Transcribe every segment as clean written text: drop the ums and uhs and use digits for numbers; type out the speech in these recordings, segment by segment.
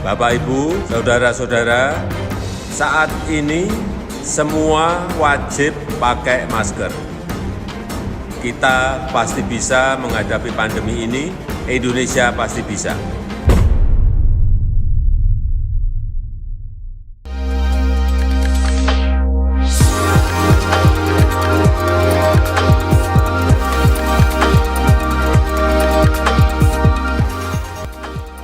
Bapak, Ibu, saudara-saudara, saat ini semua wajib pakai masker. Kita pasti bisa menghadapi pandemi ini, Indonesia pasti bisa.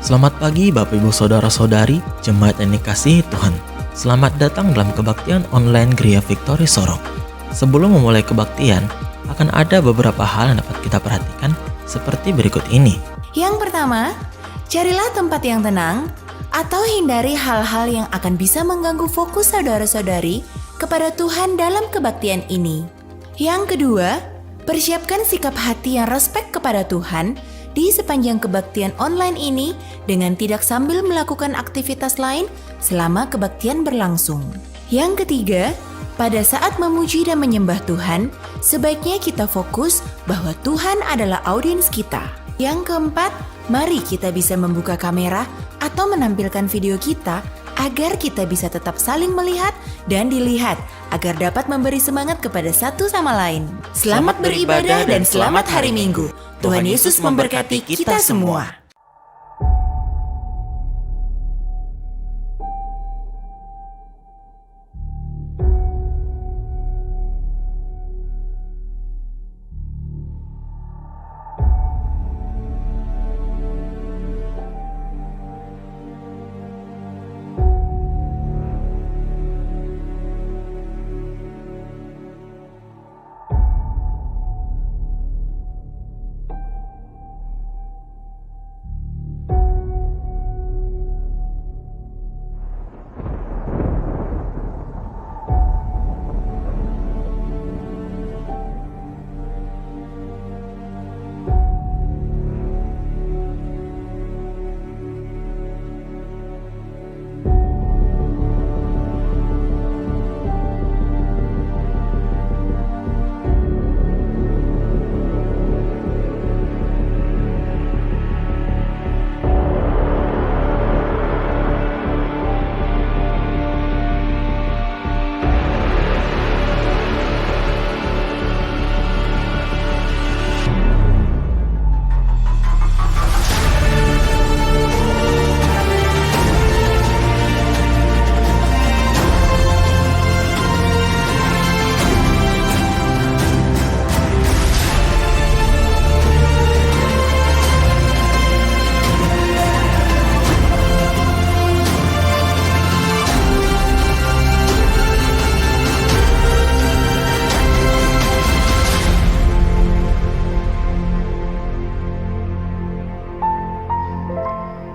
Selamat pagi Bapak Ibu Saudara-saudari, Jemaat yang dikasihi Tuhan. Selamat datang dalam kebaktian online Gereja Victory Sorong. Sebelum memulai kebaktian, akan ada beberapa hal yang dapat kita perhatikan seperti berikut ini. Yang pertama, carilah tempat yang tenang atau hindari hal-hal yang akan bisa mengganggu fokus saudara-saudari kepada Tuhan dalam kebaktian ini. Yang kedua, persiapkan sikap hati yang respek kepada Tuhan di sepanjang kebaktian online ini dengan tidak sambil melakukan aktivitas lain selama kebaktian berlangsung. Yang ketiga, pada saat memuji dan menyembah Tuhan, sebaiknya kita fokus bahwa Tuhan adalah audiens kita. Yang keempat, mari kita bisa membuka kamera atau menampilkan video kita agar kita bisa tetap saling melihat dan dilihat agar dapat memberi semangat kepada satu sama lain. Selamat beribadah dan selamat hari Minggu. Tuhan Yesus memberkati kita semua.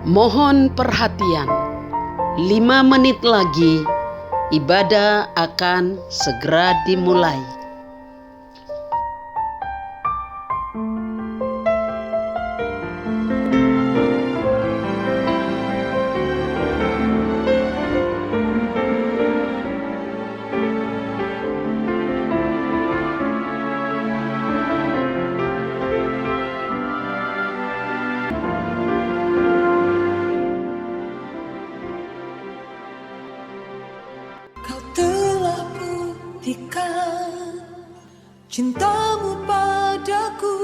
Mohon perhatian, 5 menit lagi ibadah akan segera dimulai. Cintamu padaku,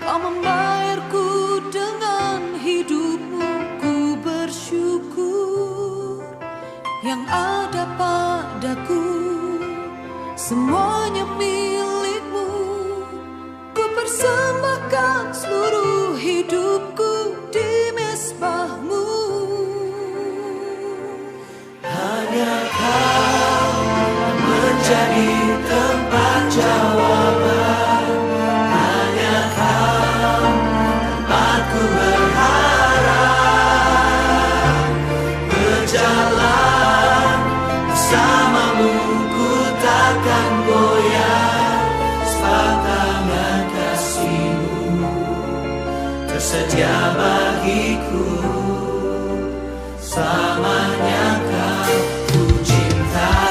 kau membayarku dengan hidupmu. Ku bersyukur yang ada padaku, semuanya milikmu. Ku persembahkan seluruh hidupku di mezbahmu. Hanya kau menjadi tempat jawaban, hanya kau tempatku berharap. Berjalan bersamamu ku takkan goyah, sebab tangan kasih-Mu tersedia bagiku. Selamanya kau ku cinta.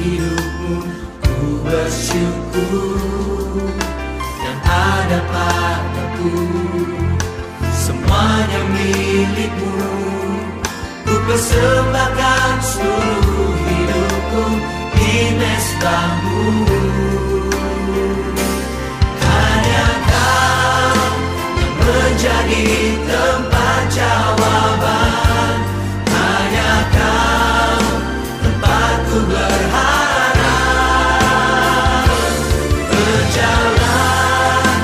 hidupmu. Ku bersyukur yang ada padaku, semuanya milikmu. Ku persembahkan seluruh hidupku di mezbahmu. Hanya Kau yang menjadi tempat jawaban. Hanya Kau tempatku berharap. Berjalan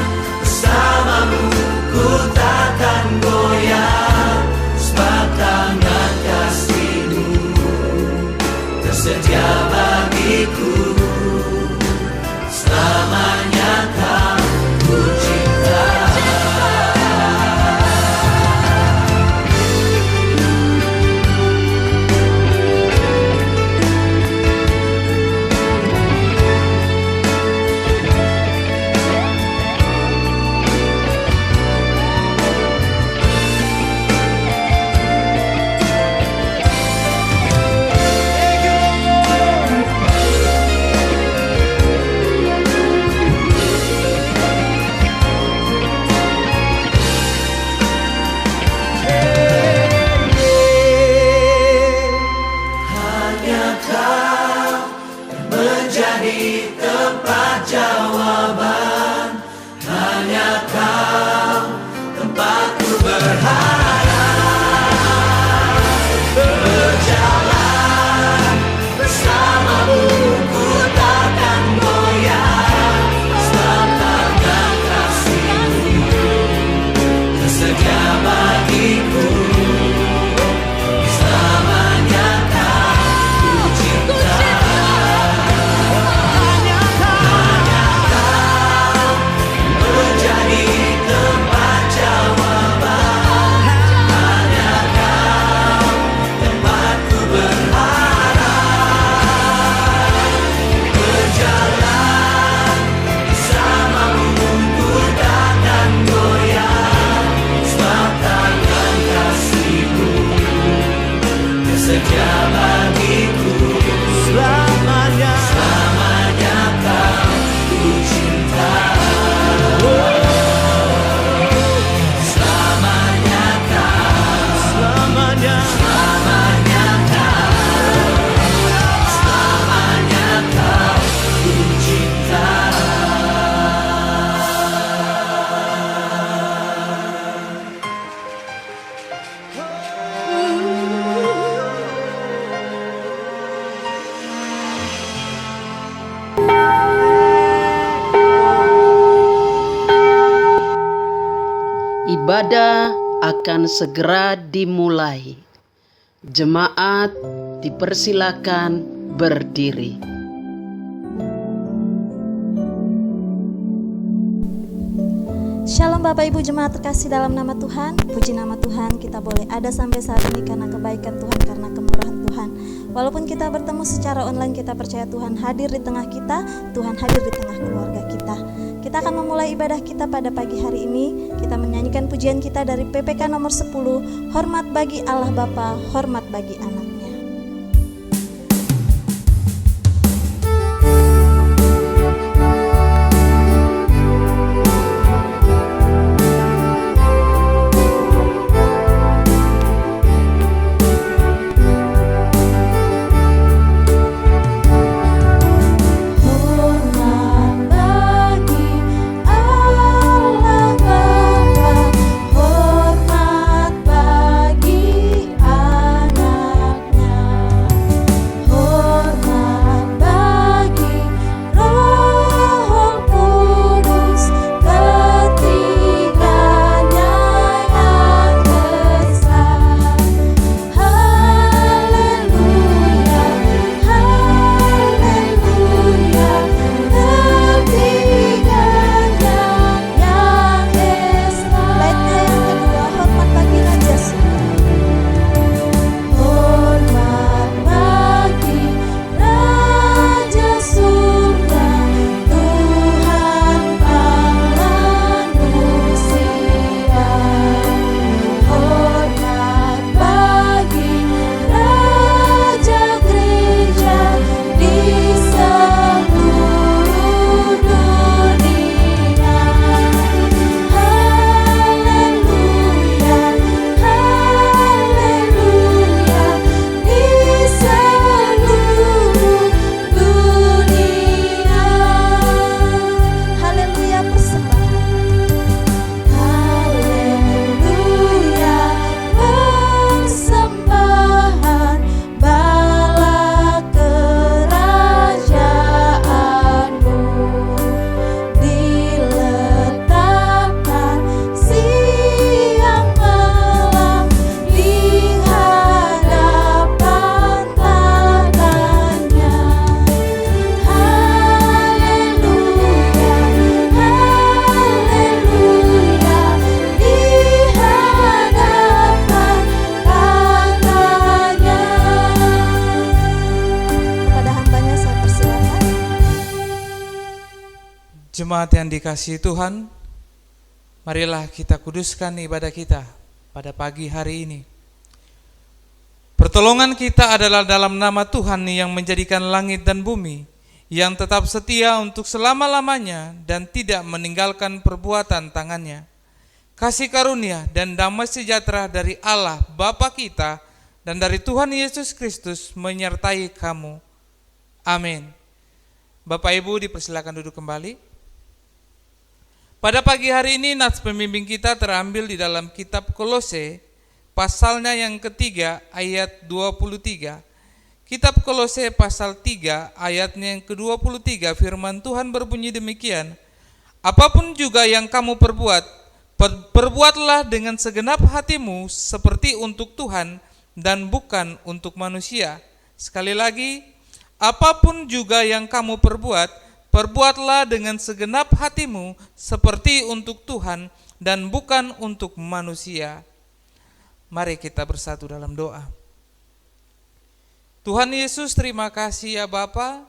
bersamamu, ku takkan goyah, sebab tangan kasih-Mu tersedia bagiku. Selamanya Kau ku cinta. Hanya Kau yang menjadi tempat jawaban. Hanya Kau tempatku berharap. Berjalan bersamamu, ku takkan goyah, sebab tangan kasih-Mu tersedia bagiku. Selamanya Kau ku cinta. Hanya Kau menjadi tempat jawaban. Hanya Kau tempatku berharap. Berjalan bersamamu, ku takkan goyah, sebab tangan kasih-Mu tersedia bagiku. Selamanya Kau ku cinta. Selamanya Kau, selamanya Kau ku cinta. Ibadah akan segera dimulai. Jemaat dipersilakan berdiri. Shalom Bapak Ibu jemaat terkasih dalam nama Tuhan. Puji nama Tuhan, kita boleh ada sampai saat ini karena kebaikan Tuhan, karena kemurahan Tuhan. Walaupun kita bertemu secara online, kita percaya Tuhan hadir di tengah kita, Tuhan hadir di tengah keluarga kita. Kita akan memulai ibadah kita pada pagi hari ini. Kita menyanyikan pujian kita dari PPK nomor 10, hormat bagi Allah Bapa, hormat bagi anaknya. Hormat bagi Jemaat yang dikasihi Tuhan, marilah kita kuduskan ibadah kita pada pagi hari ini. Pertolongan kita adalah dalam nama Tuhan yang menjadikan langit dan bumi, yang tetap setia untuk selama-lamanya dan tidak meninggalkan perbuatan tangannya. Kasih karunia dan damai sejahtera dari Allah Bapa kita dan dari Tuhan Yesus Kristus menyertai kamu. Amin. Bapak Ibu dipersilakan duduk kembali. Pada pagi hari ini nats pembimbing kita terambil di dalam kitab Kolose, pasalnya yang ketiga ayat 23. Kitab Kolose pasal 3 ayatnya yang ke-23, firman Tuhan berbunyi demikian. Apapun juga yang kamu perbuatlah dengan segenap hatimu seperti untuk Tuhan dan bukan untuk manusia. Sekali lagi, apapun juga yang kamu perbuatlah dengan segenap hatimu seperti untuk Tuhan dan bukan untuk manusia. Mari kita bersatu dalam doa. Tuhan Yesus, terima kasih ya Bapa.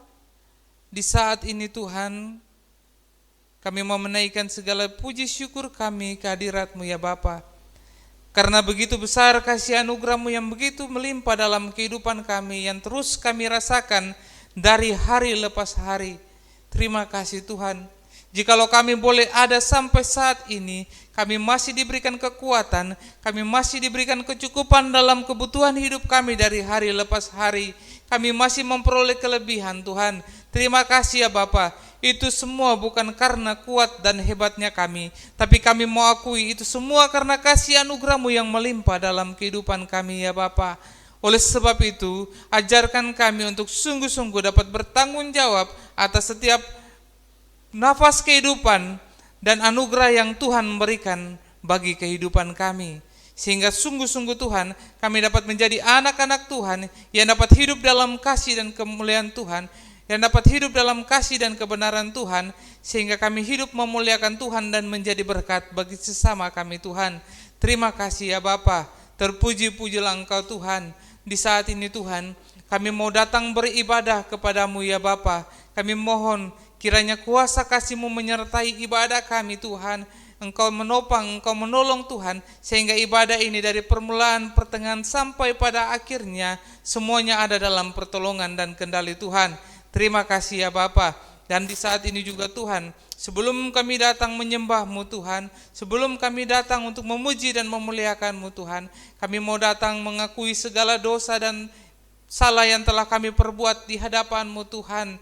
Di saat ini Tuhan, kami mau menaikkan segala puji syukur kami kehadirat-Mu ya Bapa. Karena begitu besar kasih anugerah-Mu yang begitu melimpah dalam kehidupan kami, yang terus kami rasakan dari hari lepas hari. Terima kasih Tuhan. Jikalau kami boleh ada sampai saat ini, kami masih diberikan kekuatan, kami masih diberikan kecukupan dalam kebutuhan hidup kami dari hari lepas hari. Kami masih memperoleh kelebihan Tuhan. Terima kasih ya Bapa. Itu semua bukan karena kuat dan hebatnya kami, tapi kami mau akui itu semua karena kasih anugerah-Mu yang melimpah dalam kehidupan kami ya Bapa. Oleh sebab itu, ajarkan kami untuk sungguh-sungguh dapat bertanggung jawab atas setiap nafas kehidupan dan anugerah yang Tuhan berikan bagi kehidupan kami. Sehingga sungguh-sungguh Tuhan, kami dapat menjadi anak-anak Tuhan yang dapat hidup dalam kasih dan kemuliaan Tuhan, yang dapat hidup dalam kasih dan kebenaran Tuhan, sehingga kami hidup memuliakan Tuhan dan menjadi berkat bagi sesama kami Tuhan. Terima kasih ya Bapa. Terpuji-pujilah Engkau Tuhan. Di saat ini Tuhan, kami mau datang beribadah kepadamu ya Bapa. Kami mohon kiranya kuasa kasih-Mu menyertai ibadah kami Tuhan. Engkau menopang, Engkau menolong Tuhan, sehingga ibadah ini dari permulaan, pertengahan sampai pada akhirnya semuanya ada dalam pertolongan dan kendali Tuhan. Terima kasih ya Bapa. Dan di saat ini juga Tuhan, sebelum kami datang menyembah-Mu Tuhan, sebelum kami datang untuk memuji dan memuliakan-Mu Tuhan, kami mau datang mengakui segala dosa dan salah yang telah kami perbuat di hadapan-Mu Tuhan.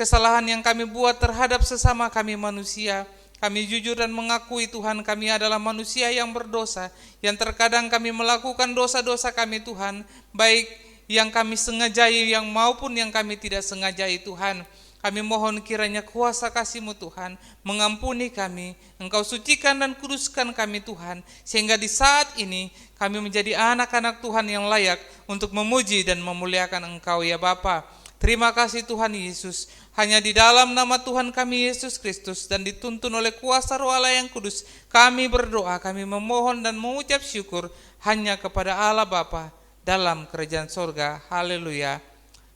Kesalahan yang kami buat terhadap sesama kami manusia. Kami jujur dan mengakui Tuhan, kami adalah manusia yang berdosa, yang terkadang kami melakukan dosa-dosa kami Tuhan, baik yang kami sengajai yang maupun yang kami tidak sengajai Tuhan. Kami mohon kiranya kuasa kasih-Mu Tuhan mengampuni kami, Engkau sucikan dan kuduskan kami Tuhan, sehingga di saat ini kami menjadi anak-anak Tuhan yang layak untuk memuji dan memuliakan Engkau ya Bapa. Terima kasih Tuhan Yesus. Hanya di dalam nama Tuhan kami Yesus Kristus dan dituntun oleh kuasa Roh Allah yang kudus, kami berdoa, kami memohon dan mengucap syukur hanya kepada Allah Bapa dalam kerajaan sorga. Haleluya.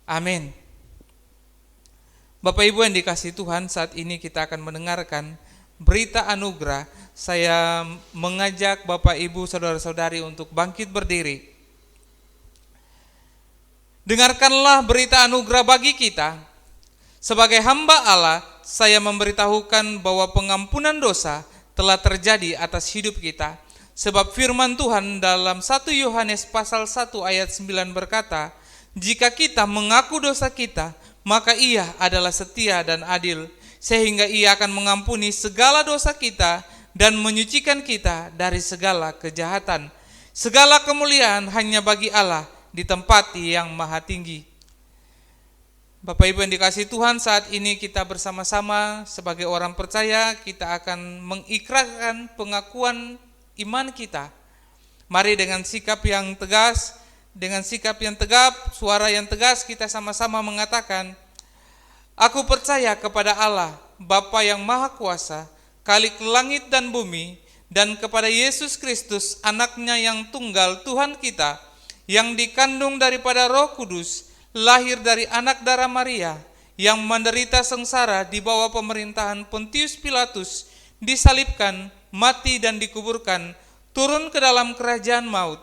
Amin. Bapak Ibu yang dikasihi Tuhan, saat ini kita akan mendengarkan berita anugerah. Saya mengajak Bapak Ibu saudara-saudari untuk bangkit berdiri. Dengarkanlah berita anugerah bagi kita. Sebagai hamba Allah, saya memberitahukan bahwa pengampunan dosa telah terjadi atas hidup kita. Sebab firman Tuhan dalam 1 Yohanes pasal 1 ayat 9 berkata, jika kita mengaku dosa kita, maka Ia adalah setia dan adil, sehingga Ia akan mengampuni segala dosa kita dan menyucikan kita dari segala kejahatan. Segala kemuliaan hanya bagi Allah di tempat yang maha tinggi. Bapak Ibu yang dikasihi Tuhan, saat ini kita bersama-sama sebagai orang percaya, kita akan mengikrarkan pengakuan iman kita. Mari dengan sikap yang tegas, dengan sikap yang tegap, suara yang tegas, kita sama-sama mengatakan, aku percaya kepada Allah, Bapa yang Maha Kuasa, Khalik langit dan bumi, dan kepada Yesus Kristus, anaknya yang tunggal Tuhan kita, yang dikandung daripada Roh Kudus, lahir dari anak darah Maria, yang menderita sengsara di bawah pemerintahan Pontius Pilatus, disalibkan, mati dan dikuburkan, turun ke dalam kerajaan maut.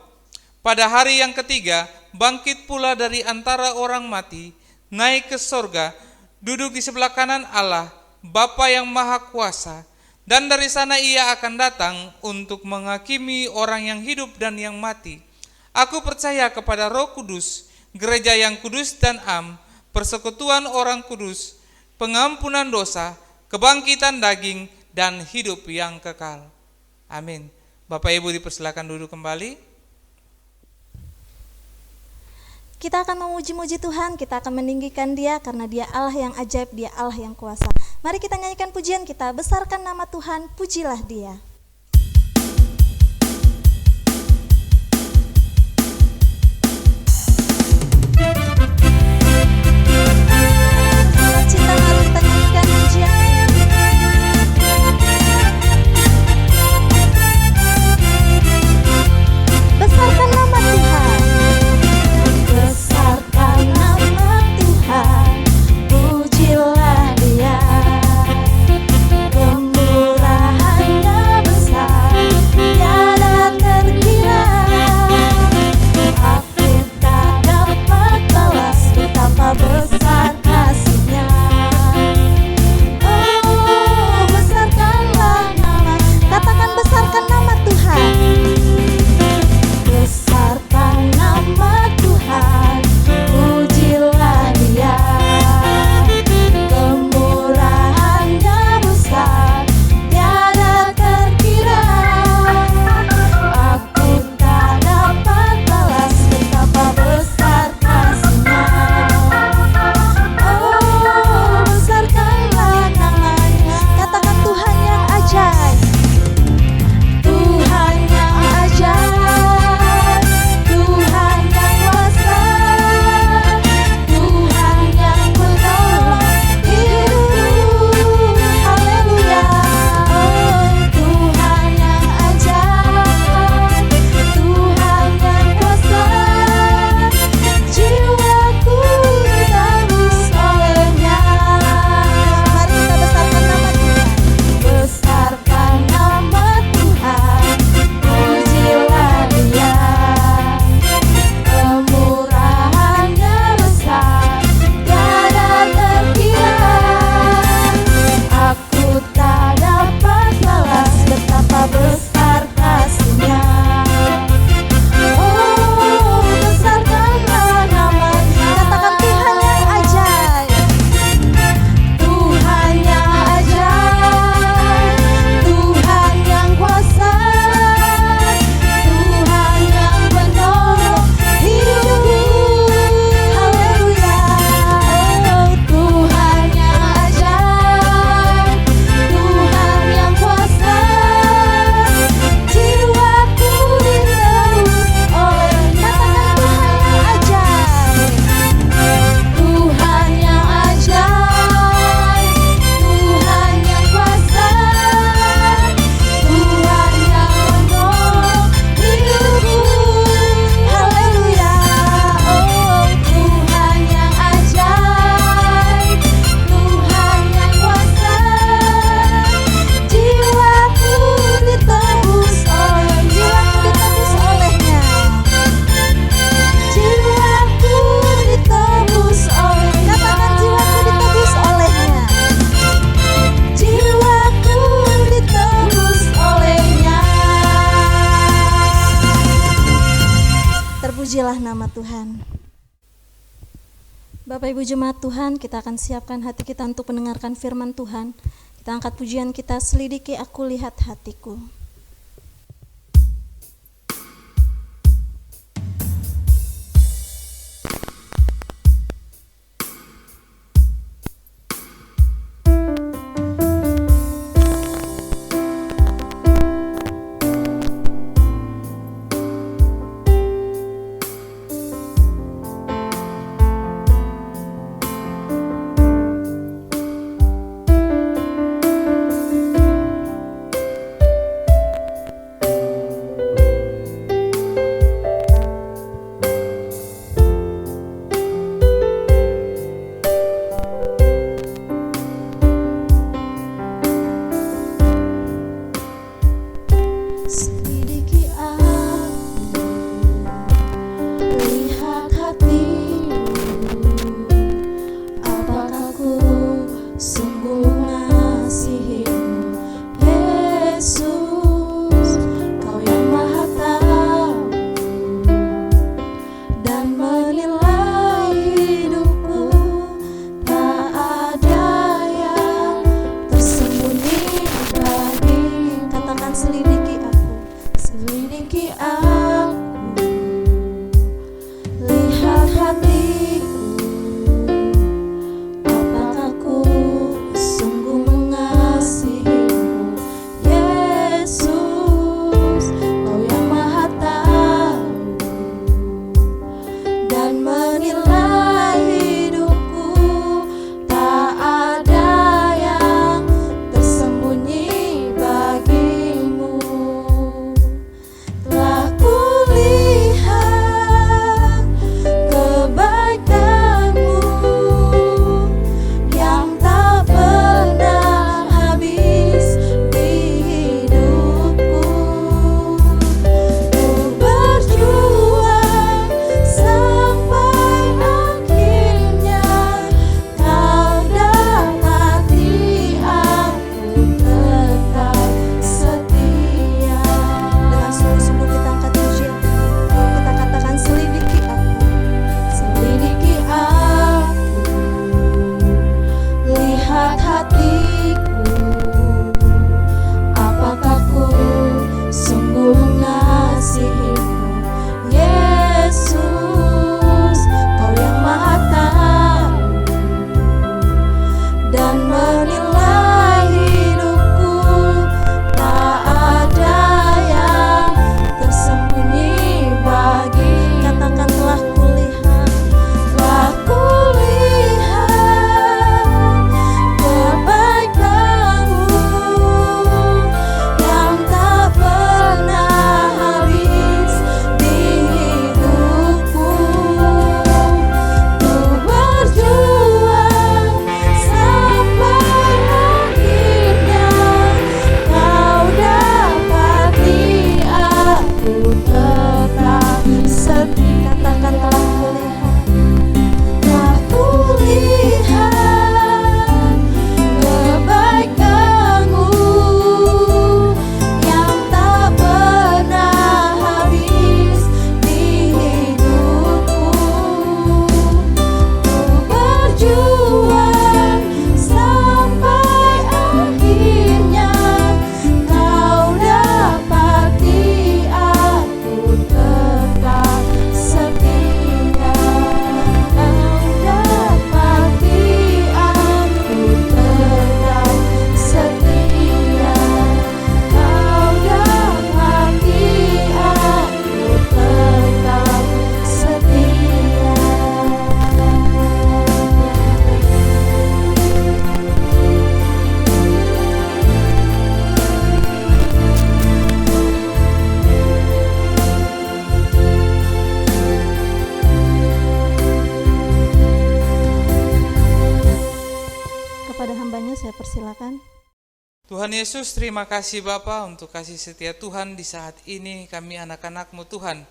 Pada hari yang ketiga, bangkit pula dari antara orang mati, naik ke sorga, duduk di sebelah kanan Allah, Bapa yang Maha Kuasa, dan dari sana ia akan datang untuk menghakimi orang yang hidup dan yang mati. Aku percaya kepada Roh Kudus, gereja yang kudus dan am, persekutuan orang kudus, pengampunan dosa, kebangkitan daging, dan hidup yang kekal. Amin. Bapak Ibu dipersilakan duduk kembali. Kita akan memuji-muji Tuhan, kita akan meninggikan Dia karena Dia Allah yang ajaib, Dia Allah yang kuasa. Mari kita nyanyikan pujian kita, besarkan nama Tuhan, pujilah Dia. Cinta, mari kita nyanyikan pujian. Besarkan nama Tuhan. Besarkan nama Tuhan, pujilah Dia. Kemurahannya besar, tiada terkira. Aku tak dapat balas betapa besar kasih-Nya. Oh, besarkanlah nama, katakan besarkan nama Tuhan. Besarkan nama Tuhan, pujilah Dia. Kemurahannya besar, tiada terkira. Aku tak dapat balas betapa besar kasih-Nya. Oh, besarkanlah namanya, katakan Tuhan yang ajaib. Tuhan yang ajaib, Tuhan yang kuasa, Tuhan yang menolong hidupku. Haleluya. Oh, Tuhan yang ajaib, Tuhan yang kuasa, jiwaku ditebus oleh-Nya. Mari kita besarkan nama Tuhan. Besarkan nama Tuhan, pujilah Dia. Kemurahannya besar, tiada terkira. Aku tak dapat balas betapa besar kasih-Nya. Oh, besarkanlah namanya, katakan Tuhan yang ajaib. Tuhan yang ajaib, Tuhan yang kuasa, Tuhan yang menolong hidupku. Haleluya. Oh, Tuhan yang ajaib, Tuhan yang kuasa, jiwaku ditebus oleh. Katakan Tuhan yang ajaib. Tuhan yang ajaib, Tuhan yang kuasa, Tuhan yang menolong hidupku. Haleluya. Oh, Tuhan yang ajaib, Tuhan yang kuasa, jiwaku ditebus oleh-Nya. Jiwaku ditebus oleh, katakan jiwaku ditebus oleh-Nya. Jiwaku ditebus oleh-Nya. Terpujilah nama Tuhan. Bapak Ibu Jemaat Tuhan, kita akan siapkan hati kita untuk mendengarkan firman Tuhan. Kita angkat pujian kita, selidiki aku lihat hatiku. kepada hambanya saya persilakan. Tuhan Yesus, terima kasih Bapa untuk kasih setia Tuhan. Di saat ini kami anak-anak-Mu Tuhan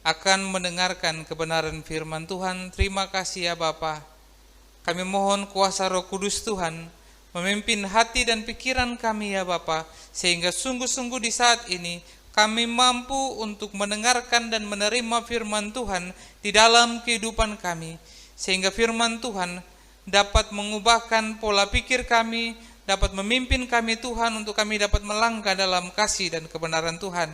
akan mendengarkan kebenaran firman Tuhan. Terima kasih ya Bapa. Kami mohon kuasa Roh Kudus Tuhan memimpin hati dan pikiran kami ya Bapa, sehingga sungguh-sungguh di saat ini kami mampu untuk mendengarkan dan menerima firman Tuhan di dalam kehidupan kami, sehingga firman Tuhan dapat mengubahkan pola pikir kami, dapat memimpin kami Tuhan untuk kami dapat melangkah dalam kasih dan kebenaran Tuhan.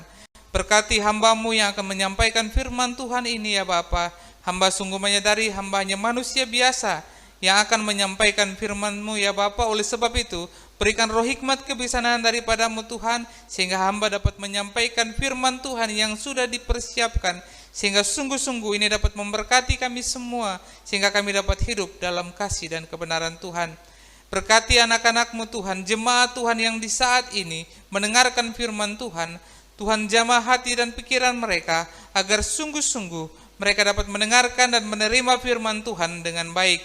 Berkati hamba-Mu yang akan menyampaikan firman Tuhan ini ya Bapa. Hamba sungguh menyadari hamba hanya manusia biasa yang akan menyampaikan firman-Mu ya Bapa. Oleh sebab itu, berikan roh hikmat kebijaksanaan daripada-Mu Tuhan, sehingga hamba dapat menyampaikan firman Tuhan yang sudah dipersiapkan, sehingga sungguh-sungguh ini dapat memberkati kami semua, sehingga kami dapat hidup dalam kasih dan kebenaran Tuhan. Berkati anak-anak-Mu Tuhan, jemaat Tuhan yang di saat ini mendengarkan firman Tuhan. Tuhan jamah hati dan pikiran mereka, agar sungguh-sungguh mereka dapat mendengarkan dan menerima firman Tuhan dengan baik.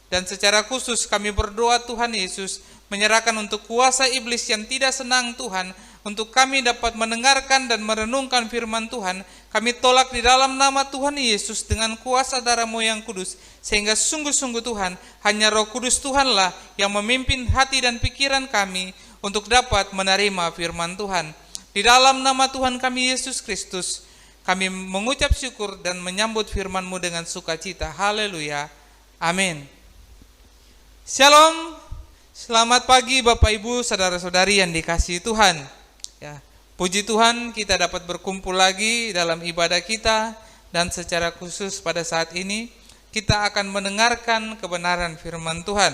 Dan secara khusus kami berdoa Tuhan Yesus, menyerahkan untuk kuasa iblis yang tidak senang Tuhan, untuk kami dapat mendengarkan dan merenungkan firman Tuhan. Kami tolak di dalam nama Tuhan Yesus dengan kuasa darah-Mu yang kudus, sehingga sungguh-sungguh Tuhan, hanya Roh Kudus Tuhanlah yang memimpin hati dan pikiran kami untuk dapat menerima firman Tuhan. Di dalam nama Tuhan kami Yesus Kristus, kami mengucap syukur dan menyambut firman-Mu dengan sukacita. Haleluya. Amin. Shalom, selamat pagi Bapak Ibu, saudara-saudari yang dikasihi Tuhan. Ya, puji Tuhan kita dapat berkumpul lagi dalam ibadah kita, dan secara khusus pada saat ini kita akan mendengarkan kebenaran firman Tuhan.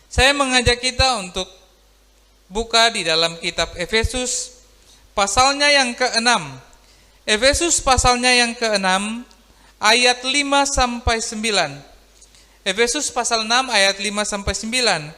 Saya mengajak kita untuk buka di dalam kitab Efesus pasalnya yang ke-6. Efesus pasalnya yang ke-6 ayat 5 sampai 9. Efesus pasal 6 ayat 5 sampai 9.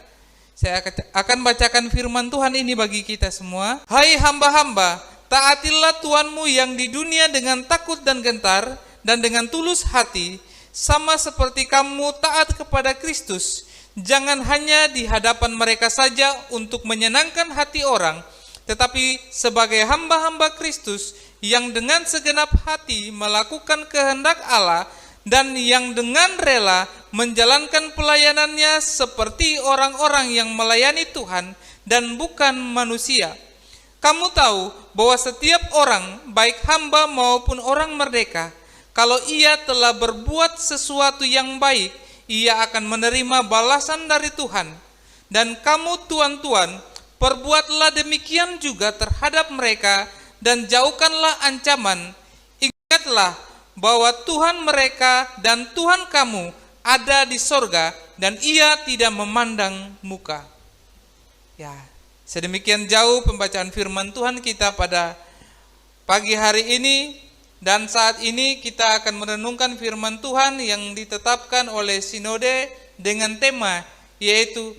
Saya akan bacakan firman Tuhan ini bagi kita semua. Hai hamba-hamba, taatilah Tuhanmu yang di dunia dengan takut dan gentar dan dengan tulus hati, sama seperti kamu taat kepada Kristus. Jangan hanya di hadapan mereka saja untuk menyenangkan hati orang, tetapi sebagai hamba-hamba Kristus yang dengan segenap hati melakukan kehendak Allah, dan yang dengan rela menjalankan pelayanannya seperti orang-orang yang melayani Tuhan dan bukan manusia. Kamu tahu bahwa setiap orang, baik hamba maupun orang merdeka, kalau ia telah berbuat sesuatu yang baik, ia akan menerima balasan dari Tuhan. Dan kamu tuan-tuan, perbuatlah demikian juga terhadap mereka, dan jauhkanlah ancaman. Ingatlah bahwa Tuhan mereka dan Tuhan kamu ada di sorga, dan ia tidak memandang muka. Ya, sedemikian jauh pembacaan firman Tuhan kita pada pagi hari ini. Dan saat ini kita akan merenungkan firman Tuhan yang ditetapkan oleh Sinode dengan tema yaitu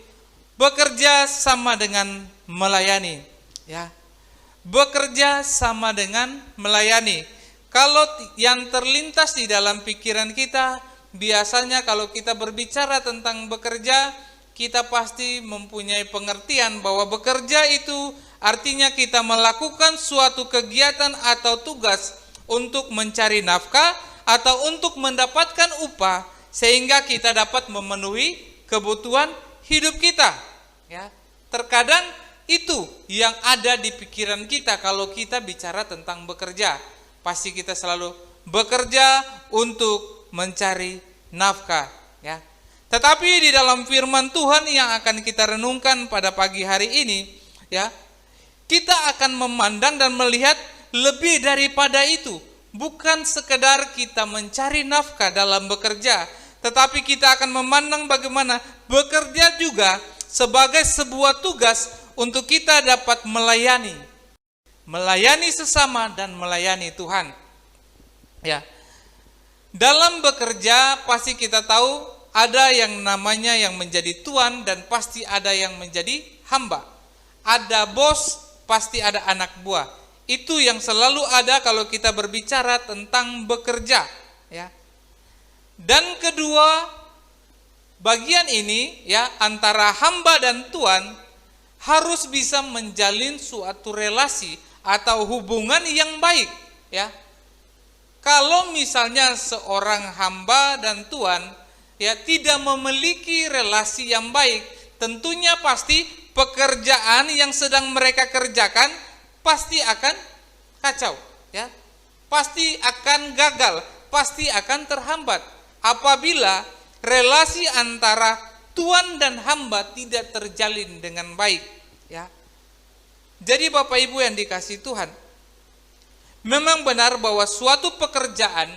bekerja sama dengan melayani. Ya, bekerja sama dengan melayani. Kalau yang terlintas di dalam pikiran kita, biasanya kalau kita berbicara tentang bekerja, kita pasti mempunyai pengertian bahwa bekerja itu artinya kita melakukan suatu kegiatan atau tugas untuk mencari nafkah atau untuk mendapatkan upah, sehingga kita dapat memenuhi kebutuhan hidup kita. Ya, terkadang itu yang ada di pikiran kita kalau kita bicara tentang bekerja. Pasti kita selalu bekerja untuk mencari nafkah, ya. Tetapi di dalam firman Tuhan yang akan kita renungkan pada pagi hari ini, ya, kita akan memandang dan melihat lebih daripada itu. Bukan sekedar kita mencari nafkah dalam bekerja, tetapi kita akan memandang bagaimana bekerja juga sebagai sebuah tugas untuk kita dapat melayani sesama dan melayani Tuhan. Ya. Dalam bekerja pasti kita tahu ada yang namanya yang menjadi tuan dan pasti ada yang menjadi hamba. Ada bos, pasti ada anak buah. Itu yang selalu ada kalau kita berbicara tentang bekerja, ya. Dan kedua, bagian ini ya antara hamba dan Tuhan harus bisa menjalin suatu relasi atau hubungan yang baik ya. Kalau misalnya seorang hamba dan Tuhan ya tidak memiliki relasi yang baik, tentunya pasti pekerjaan yang sedang mereka kerjakan pasti akan kacau ya. Pasti akan gagal, pasti akan terhambat apabila relasi antara Tuhan dan hamba tidak terjalin dengan baik ya. Jadi Bapak Ibu yang dikasihi Tuhan, memang benar bahwa suatu pekerjaan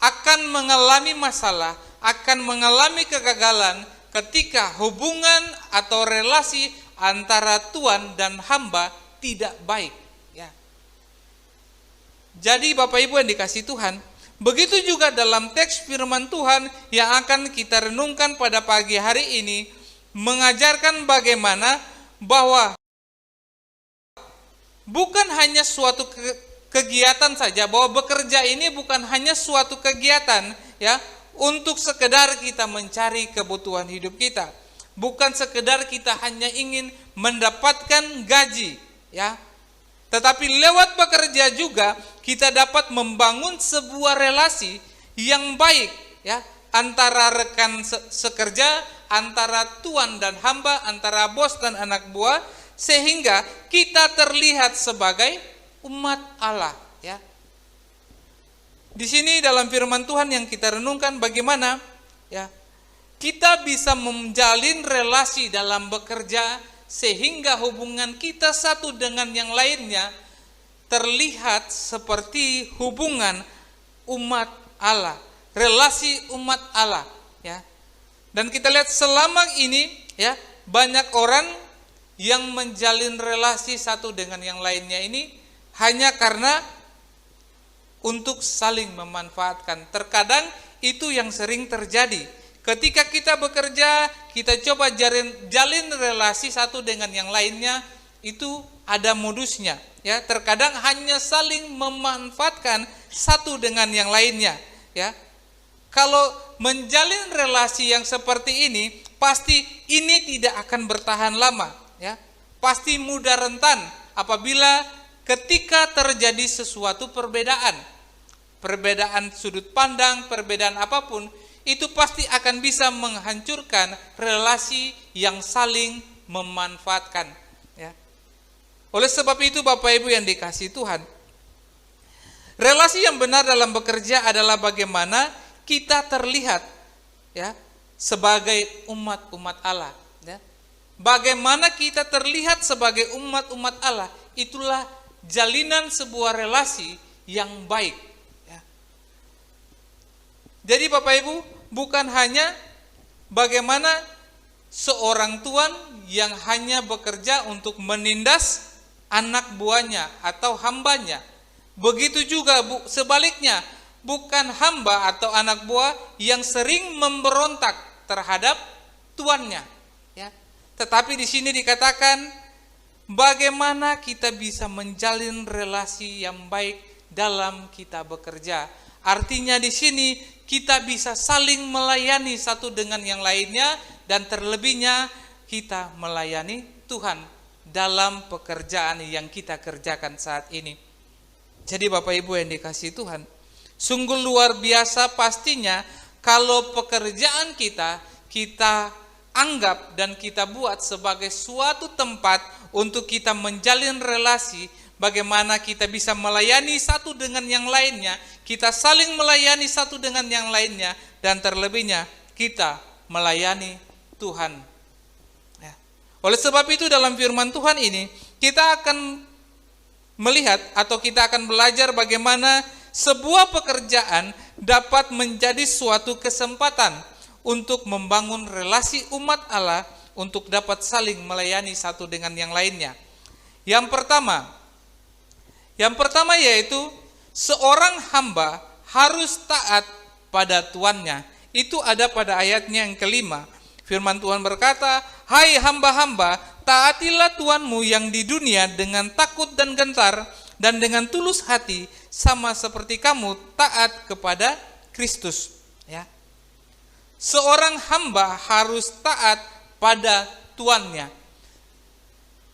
akan mengalami masalah, akan mengalami kegagalan ketika hubungan atau relasi antara Tuhan dan hamba tidak baik ya. Jadi Bapak Ibu yang dikasihi Tuhan, begitu juga dalam teks firman Tuhan yang akan kita renungkan pada pagi hari ini, mengajarkan bagaimana bahwa bukan hanya suatu kegiatan saja, bahwa bekerja ini bukan hanya suatu kegiatan ya untuk sekedar kita mencari kebutuhan hidup kita, bukan sekedar kita hanya ingin mendapatkan gaji ya, tetapi lewat bekerja juga kita dapat membangun sebuah relasi yang baik ya, antara rekan sekerja, antara tuan dan hamba, antara bos dan anak buah, sehingga kita terlihat sebagai umat Allah ya. Di sini dalam firman Tuhan yang kita renungkan bagaimana ya kita bisa menjalin relasi dalam bekerja sehingga hubungan kita satu dengan yang lainnya terlihat seperti hubungan umat Allah, relasi umat Allah ya. Dan kita lihat selama ini ya banyak orang yang menjalin relasi satu dengan yang lainnya ini hanya karena untuk saling memanfaatkan. Terkadang itu yang sering terjadi. Ketika kita bekerja, kita coba jalin relasi satu dengan yang lainnya, itu ada modusnya. Ya, terkadang hanya saling memanfaatkan satu dengan yang lainnya. Ya, kalau menjalin relasi yang seperti ini, pasti ini tidak akan bertahan lama. Ya, pasti mudah rentan apabila ketika terjadi sesuatu perbedaan sudut pandang, perbedaan apapun, itu pasti akan bisa menghancurkan relasi yang saling memanfaatkan ya. Oleh sebab itu Bapak Ibu yang dikasihi Tuhan, relasi yang benar dalam bekerja adalah bagaimana kita terlihat ya sebagai umat-umat Allah ya. Bagaimana kita terlihat sebagai umat-umat Allah, itulah jalinan sebuah relasi yang baik ya. Jadi Bapak Ibu, bukan hanya bagaimana seorang tuan yang hanya bekerja untuk menindas anak buahnya atau hambanya. Begitu juga sebaliknya, bukan hamba atau anak buah yang sering memberontak terhadap tuannya ya. Tetapi di sini dikatakan bagaimana kita bisa menjalin relasi yang baik dalam kita bekerja. Artinya di sini kita bisa saling melayani satu dengan yang lainnya, dan terlebihnya kita melayani Tuhan dalam pekerjaan yang kita kerjakan saat ini. Jadi Bapak Ibu yang dikasihi Tuhan, sungguh luar biasa pastinya kalau pekerjaan kita anggap dan kita buat sebagai suatu tempat untuk kita menjalin relasi, bagaimana kita bisa melayani satu dengan yang lainnya, kita saling melayani satu dengan yang lainnya, dan terlebihnya kita melayani Tuhan ya. Oleh sebab itu dalam firman Tuhan ini kita akan melihat atau kita akan belajar bagaimana sebuah pekerjaan dapat menjadi suatu kesempatan untuk membangun relasi umat Allah, untuk dapat saling melayani satu dengan yang lainnya. Yang pertama yaitu seorang hamba harus taat pada tuannya. Itu ada pada ayatnya yang kelima. Firman Tuhan berkata, "Hai hamba-hamba, taatilah tuanmu yang di dunia dengan takut dan gentar dan dengan tulus hati, sama seperti kamu taat kepada Kristus." Ya. seorang hamba harus taat pada tuannya.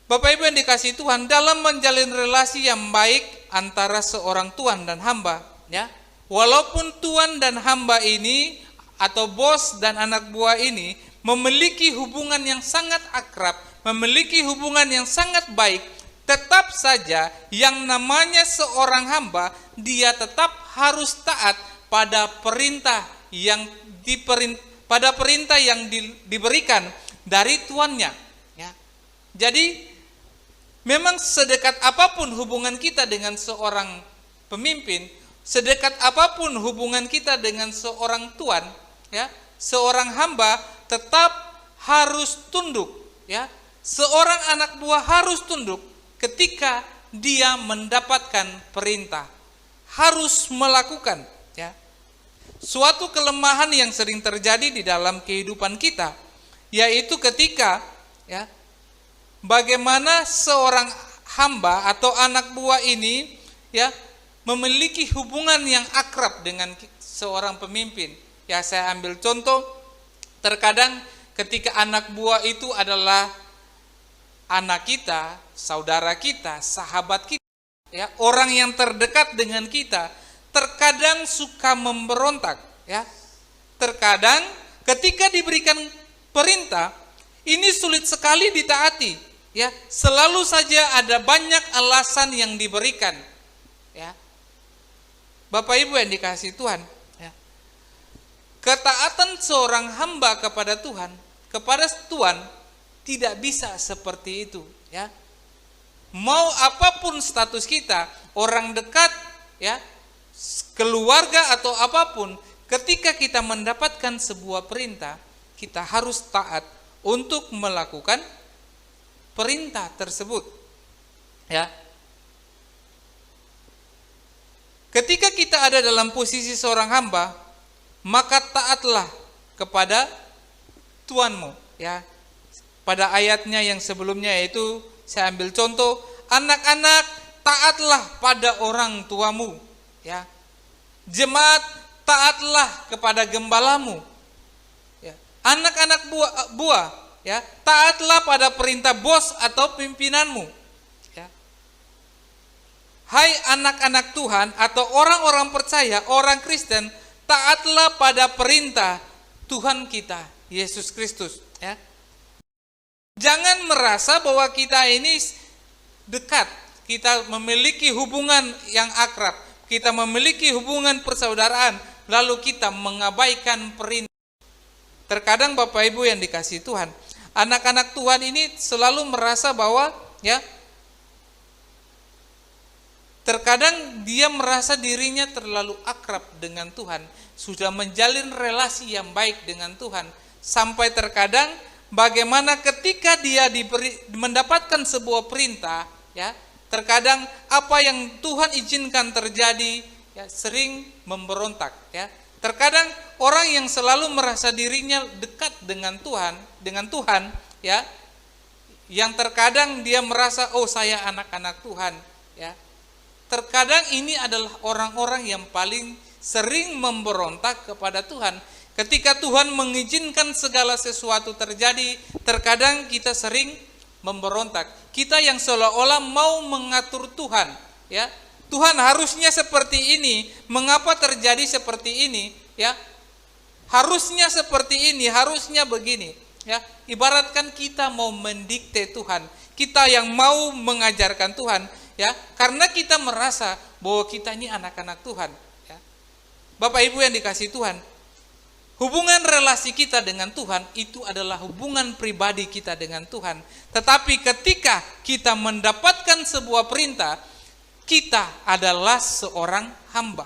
Bapak Ibu yang dikasihi Tuhan, dalam menjalin relasi yang baik antara seorang tuan dan hamba, ya, walaupun tuan dan hamba ini atau bos dan anak buah ini memiliki hubungan yang sangat akrab, memiliki hubungan yang sangat baik, tetap saja yang namanya seorang hamba, dia tetap harus taat pada perintah yang diberikan dari tuannya. Ya. Jadi memang sedekat apapun hubungan kita dengan seorang pemimpin, sedekat apapun hubungan kita dengan seorang tuan, ya, seorang hamba tetap harus tunduk, ya. Seorang anak buah harus tunduk ketika dia mendapatkan perintah, harus melakukan, ya. Suatu kelemahan yang sering terjadi di dalam kehidupan kita, yaitu ketika, ya, bagaimana seorang hamba atau anak buah ini, ya, memiliki hubungan yang akrab dengan seorang pemimpin. Ya, saya ambil contoh, terkadang ketika anak buah itu adalah anak kita, saudara kita, sahabat kita, ya, orang yang terdekat dengan kita, terkadang suka memberontak, ya. Terkadang ketika diberikan perintah, ini sulit sekali ditaati, ya. Selalu saja ada banyak alasan yang diberikan, ya. Bapak Ibu yang dikasihi Tuhan, ya. Ketaatan seorang hamba kepada Tuhan, kepada Tuhan, tidak bisa seperti itu, ya. Mau apapun status kita, orang dekat, ya, keluarga atau apapun, ketika kita mendapatkan sebuah perintah, kita harus taat untuk melakukan perintah tersebut, ya. Ketika kita ada dalam posisi seorang hamba, maka taatlah kepada tuanmu, ya. Pada ayatnya yang sebelumnya, yaitu saya ambil contoh, anak-anak taatlah pada orang tuamu, ya. Jemaat taatlah kepada gembalamu, ya. Anak-anak buah, ya, taatlah pada perintah bos atau pimpinanmu, ya. Hai anak-anak Tuhan atau orang-orang percaya, orang Kristen, taatlah pada perintah Tuhan kita Yesus Kristus, ya. Jangan merasa bahwa kita ini dekat, kita memiliki hubungan yang akrab, kita memiliki hubungan persaudaraan, lalu kita mengabaikan perintah. Terkadang Bapak Ibu yang dikasihi Tuhan, anak-anak Tuhan ini selalu merasa bahwa, ya, terkadang dia merasa dirinya terlalu akrab dengan Tuhan, sudah menjalin relasi yang baik dengan Tuhan, sampai terkadang bagaimana ketika dia mendapatkan sebuah perintah, ya, terkadang apa yang Tuhan izinkan terjadi, ya, sering memberontak, ya. Terkadang orang yang selalu merasa dirinya dekat dengan Tuhan, ya, yang terkadang dia merasa, oh saya anak-anak Tuhan, ya. Terkadang ini adalah orang-orang yang paling sering memberontak kepada Tuhan. Ketika Tuhan mengizinkan segala sesuatu terjadi, terkadang kita sering memberontak. Kita yang seolah-olah mau mengatur Tuhan, ya. Tuhan harusnya seperti ini, mengapa terjadi seperti ini, ya? Harusnya seperti ini, harusnya begini, ya. Ibaratkan kita mau mendikte Tuhan, kita yang mau mengajarkan Tuhan, ya. Karena kita merasa bahwa kita ini anak-anak Tuhan, ya. Bapak Ibu yang dikasihi Tuhan, hubungan relasi kita dengan Tuhan itu adalah hubungan pribadi kita dengan Tuhan. Tetapi ketika kita mendapatkan sebuah perintah, kita adalah seorang hamba.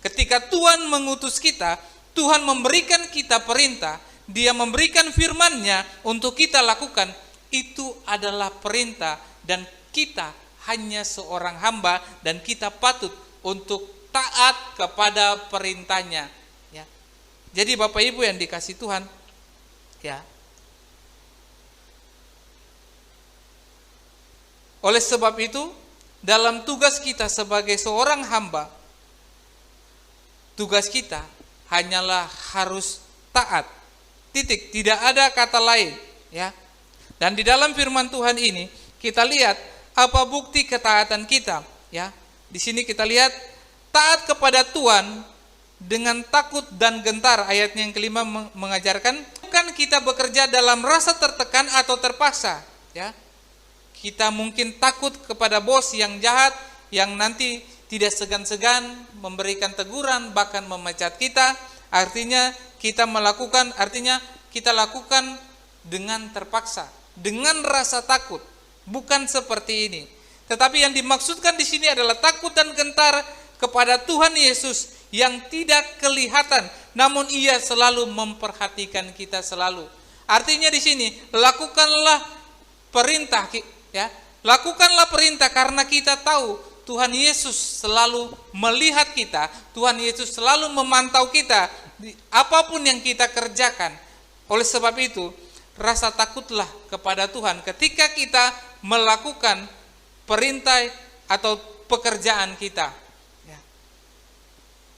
Ketika Tuhan mengutus kita, Tuhan memberikan kita perintah, Dia memberikan firman-Nya untuk kita lakukan, itu adalah perintah dan kita hanya seorang hamba dan kita patut untuk taat kepada perintahnya. Jadi Bapak Ibu yang dikasihi Tuhan, ya. Oleh sebab itu, dalam tugas kita sebagai seorang hamba, tugas kita hanyalah harus taat. Titik, tidak ada kata lain, ya. Dan di dalam firman Tuhan ini kita lihat apa bukti ketaatan kita, ya. Di sini kita lihat taat kepada Tuhan dengan takut dan gentar. Ayatnya yang kelima mengajarkan bukan kita bekerja dalam rasa tertekan atau terpaksa, ya. Kita mungkin takut kepada bos yang jahat, yang nanti tidak segan-segan memberikan teguran, bahkan memecat kita. Artinya kita lakukan dengan terpaksa, dengan rasa takut. Bukan seperti ini. Tetapi yang dimaksudkan di sini adalah takut dan gentar kepada Tuhan Yesus yang tidak kelihatan, namun Ia selalu memperhatikan kita selalu. Artinya di sini lakukanlah perintah, ya. Lakukanlah perintah karena kita tahu Tuhan Yesus selalu melihat kita, Tuhan Yesus selalu memantau kita apapun yang kita kerjakan. Oleh sebab itu, rasa takutlah kepada Tuhan ketika kita melakukan perintah atau pekerjaan kita. Ya.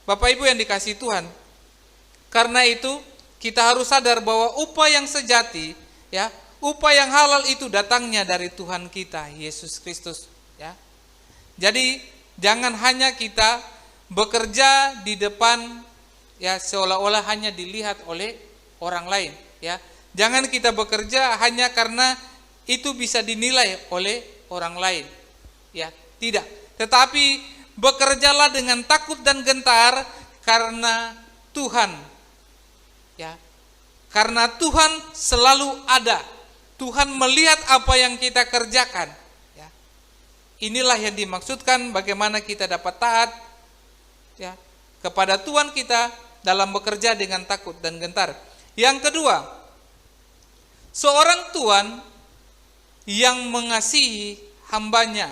Bapak Ibu yang dikasihi Tuhan, karena itu kita harus sadar bahwa upah yang sejati, ya, upah yang halal itu datangnya dari Tuhan kita, Yesus Kristus. Ya. Jadi jangan hanya kita bekerja di depan, ya, seolah-olah hanya dilihat oleh orang lain, ya. Jangan kita bekerja hanya karena itu bisa dinilai oleh orang lain, ya. Tidak. Tetapi bekerjalah dengan takut dan gentar karena Tuhan, ya. Karena Tuhan selalu ada. Tuhan melihat apa yang kita kerjakan. Inilah yang dimaksudkan bagaimana kita dapat taat, ya, kepada Tuhan kita dalam bekerja dengan takut dan gentar. Yang kedua, seorang Tuhan yang mengasihi hambanya.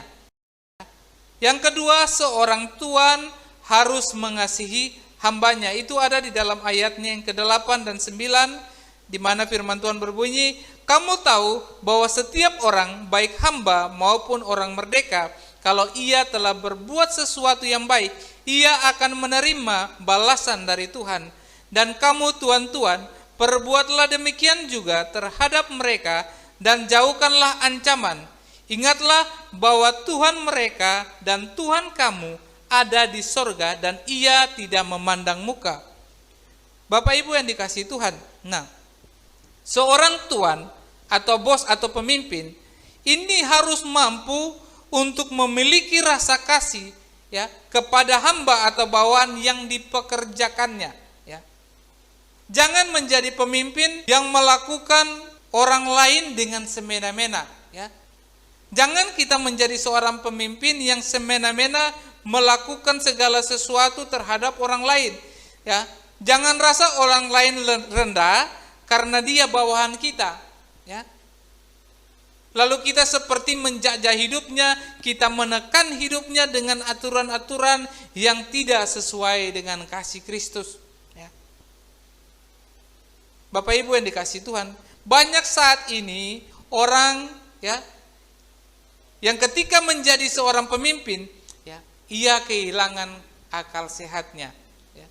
Yang kedua, seorang Tuhan harus mengasihi hambanya. Itu ada di dalam ayatnya yang ke-8 dan 9, di mana firman Tuhan berbunyi, kamu tahu bahwa setiap orang, baik hamba maupun orang merdeka, kalau ia telah berbuat sesuatu yang baik, ia akan menerima balasan dari Tuhan. Dan kamu tuan-tuan, perbuatlah demikian juga terhadap mereka dan jauhkanlah ancaman. Ingatlah bahwa Tuhan mereka dan Tuhan kamu ada di sorga dan ia tidak memandang muka. Bapak Ibu yang dikasihi Tuhan, nah, seorang tuan atau bos atau pemimpin ini harus mampu untuk memiliki rasa kasih, ya, kepada hamba atau bawahan yang dipekerjakannya, ya. Jangan menjadi pemimpin yang melakukan orang lain dengan semena-mena, ya. Jangan kita menjadi seorang pemimpin yang semena-mena melakukan segala sesuatu terhadap orang lain, ya. Jangan rasa orang lain rendah karena dia bawahan kita, ya. Lalu kita seperti menjajah hidupnya, kita menekan hidupnya dengan aturan-aturan yang tidak sesuai dengan kasih Kristus, ya. Bapak Ibu yang dikasihi Tuhan, banyak saat ini orang, ya, yang ketika menjadi seorang pemimpin, ya, ia kehilangan akal sehatnya, ya.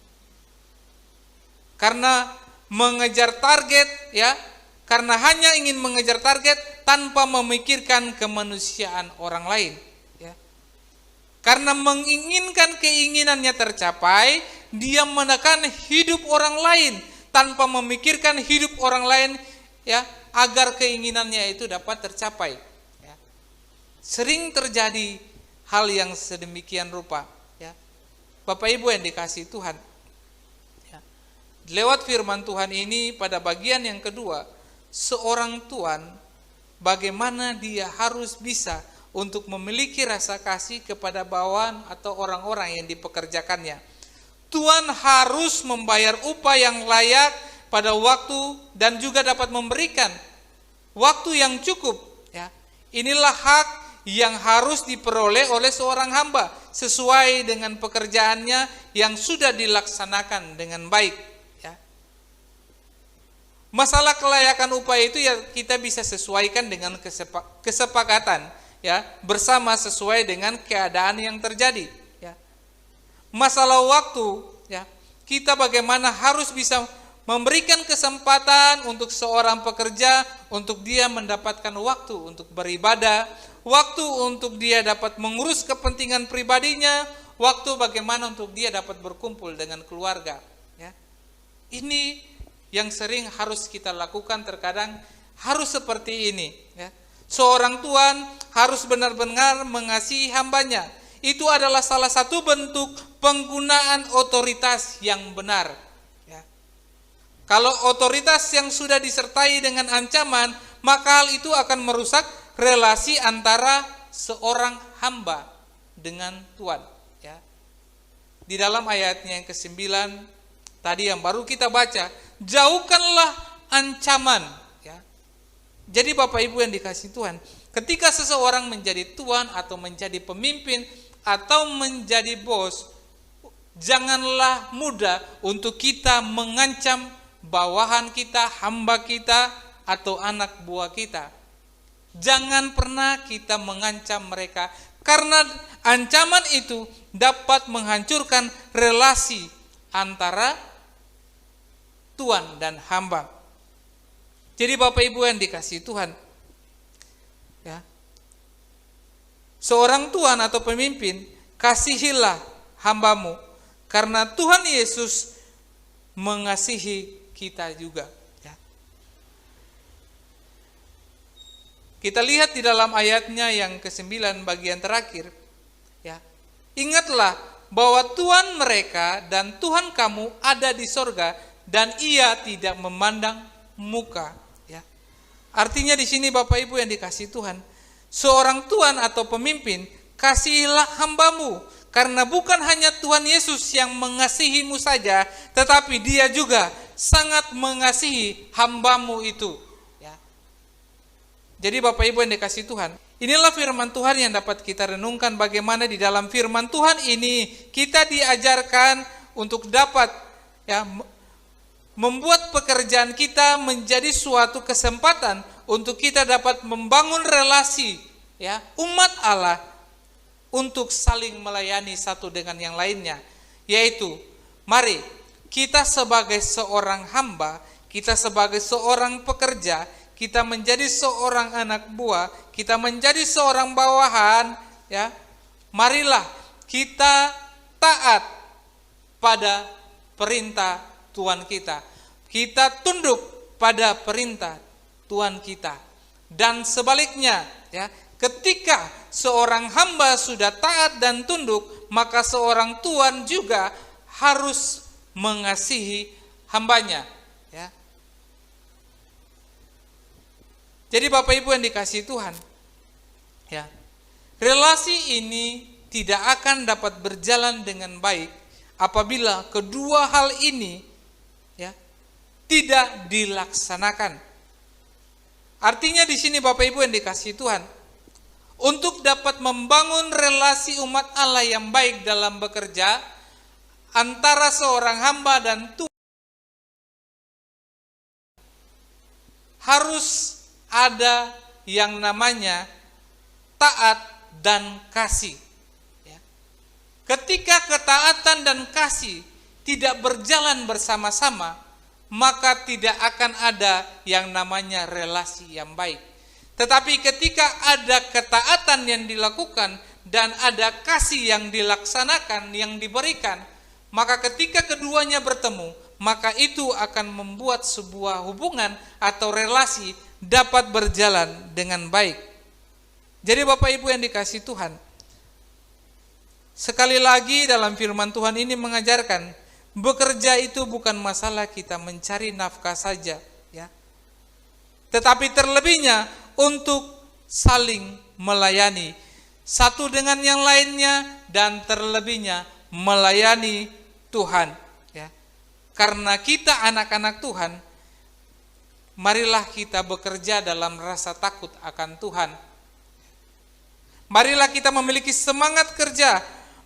Karena mengejar target, ya, karena hanya ingin mengejar target tanpa memikirkan kemanusiaan orang lain, ya. Karena menginginkan keinginannya tercapai, dia menekan hidup orang lain tanpa memikirkan hidup orang lain, ya, agar keinginannya itu dapat tercapai, ya. Sering terjadi hal yang sedemikian rupa, ya. Bapak Ibu yang dikasihi Tuhan, ya. Lewat firman Tuhan ini pada bagian yang kedua, seorang tuan bagaimana dia harus bisa untuk memiliki rasa kasih kepada bawahan atau orang-orang yang dipekerjakannya. Tuan harus membayar upah yang layak pada waktu dan juga dapat memberikan waktu yang cukup, ya. Inilah hak yang harus diperoleh oleh seorang hamba sesuai dengan pekerjaannya yang sudah dilaksanakan dengan baik. Masalah kelayakan upah itu ya kita bisa sesuaikan dengan kesepakatan, ya, bersama sesuai dengan keadaan yang terjadi, ya. Masalah waktu, ya, kita bagaimana harus bisa memberikan kesempatan untuk seorang pekerja untuk dia mendapatkan waktu untuk beribadah, waktu untuk dia dapat mengurus kepentingan pribadinya, waktu bagaimana untuk dia dapat berkumpul dengan keluarga. Ya. Ini yang sering harus kita lakukan, terkadang harus seperti ini. Ya. Seorang tuan harus benar-benar mengasihi hambanya. Itu adalah salah satu bentuk penggunaan otoritas yang benar. Kalau otoritas yang sudah disertai dengan ancaman, maka hal itu akan merusak relasi antara seorang hamba dengan Tuhan. Ya. Di dalam ayatnya yang ke-9, tadi yang baru kita baca, jauhkanlah ancaman. Ya. Jadi Bapak Ibu yang dikasihi Tuhan, ketika seseorang menjadi tuan atau menjadi pemimpin atau menjadi bos, janganlah mudah untuk kita mengancam bawahan kita, hamba kita, atau anak buah kita. Jangan pernah kita mengancam mereka, karena ancaman itu dapat menghancurkan relasi antara tuan dan hamba. Jadi Bapak Ibu yang dikasihi Tuhan, ya, seorang tuan atau pemimpin, kasihilah hambamu, karena Tuhan Yesus mengasihi kita juga. Ya. Kita lihat di dalam ayatnya yang ke-9 bagian terakhir. Ya. Ingatlah bahwa Tuhan mereka dan Tuhan kamu ada di sorga, dan Ia tidak memandang muka. Ya. Artinya di sini Bapak Ibu yang dikasihi Tuhan, seorang tuan atau pemimpin, kasihilah hambamu, karena bukan hanya Tuhan Yesus yang mengasihimu saja, tetapi Dia juga sangat mengasihi hambamu itu. Ya. Jadi Bapak Ibu yang dikasihi Tuhan, inilah firman Tuhan yang dapat kita renungkan, bagaimana di dalam firman Tuhan ini kita diajarkan untuk dapat, ya, membuat pekerjaan kita menjadi suatu kesempatan untuk kita dapat membangun relasi, ya, umat Allah untuk saling melayani satu dengan yang lainnya. Yaitu, mari kita sebagai seorang hamba, kita sebagai seorang pekerja, kita menjadi seorang anak buah, kita menjadi seorang bawahan, ya. Marilah kita taat pada perintah Tuhan kita. Kita tunduk pada perintah Tuhan kita. Dan sebaliknya, ya, ketika seorang hamba sudah taat dan tunduk, maka seorang tuan juga harus mengasihi hambanya. Ya. Jadi Bapak Ibu yang dikasihi Tuhan, ya, relasi ini tidak akan dapat berjalan dengan baik apabila kedua hal ini, ya, tidak dilaksanakan. Artinya di sini Bapak Ibu yang dikasihi Tuhan, untuk dapat membangun relasi umat Allah yang baik dalam bekerja antara seorang hamba dan Tuhan, harus ada yang namanya taat dan kasih. Ya. Ketika ketaatan dan kasih tidak berjalan bersama-sama, maka tidak akan ada yang namanya relasi yang baik. Tetapi ketika ada ketaatan yang dilakukan dan ada kasih yang dilaksanakan, yang diberikan, maka ketika keduanya bertemu, maka itu akan membuat sebuah hubungan atau relasi dapat berjalan dengan baik. Jadi Bapak Ibu yang dikasihi Tuhan, sekali lagi dalam firman Tuhan ini mengajarkan, bekerja itu bukan masalah kita mencari nafkah saja, ya. Tetapi terlebihnya untuk saling melayani satu dengan yang lainnya, dan terlebihnya melayani Tuhan, ya. Karena kita anak-anak Tuhan, marilah kita bekerja dalam rasa takut akan Tuhan. Marilah kita memiliki semangat kerja,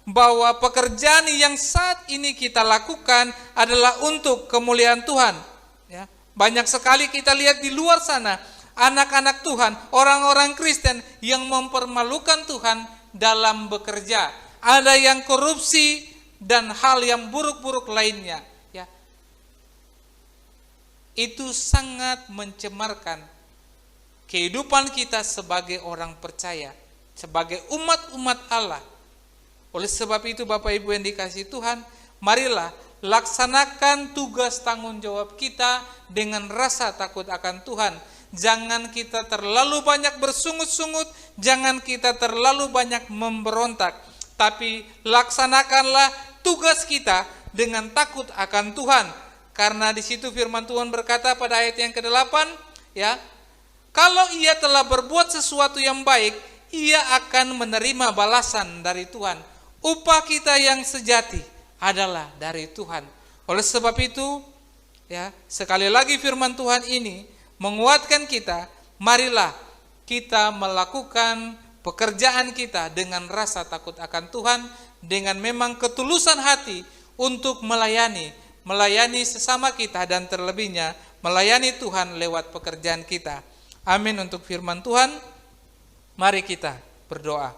bahwa pekerjaan yang saat ini kita lakukan adalah untuk kemuliaan Tuhan. Ya. Banyak sekali kita lihat di luar sana, anak-anak Tuhan, orang-orang Kristen yang mempermalukan Tuhan dalam bekerja. Ada yang korupsi dan hal yang buruk-buruk lainnya. Ya. itu sangat mencemarkan kehidupan kita sebagai orang percaya, sebagai umat-umat Allah. Oleh sebab itu Bapak Ibu yang dikasihi Tuhan, marilah laksanakan tugas tanggung jawab kita dengan rasa takut akan Tuhan. Jangan kita terlalu banyak bersungut-sungut, jangan kita terlalu banyak memberontak, tapi laksanakanlah tugas kita dengan takut akan Tuhan. Karena di situ firman Tuhan berkata pada ayat yang ke-8, ya, kalau ia telah berbuat sesuatu yang baik, ia akan menerima balasan dari Tuhan. Upah kita yang sejati adalah dari Tuhan. Oleh sebab itu, ya, sekali lagi firman Tuhan ini menguatkan kita, marilah kita melakukan pekerjaan kita dengan rasa takut akan Tuhan, dengan memang ketulusan hati untuk melayani sesama kita, dan terlebihnya melayani Tuhan lewat pekerjaan kita. Amin untuk firman Tuhan. Mari kita berdoa.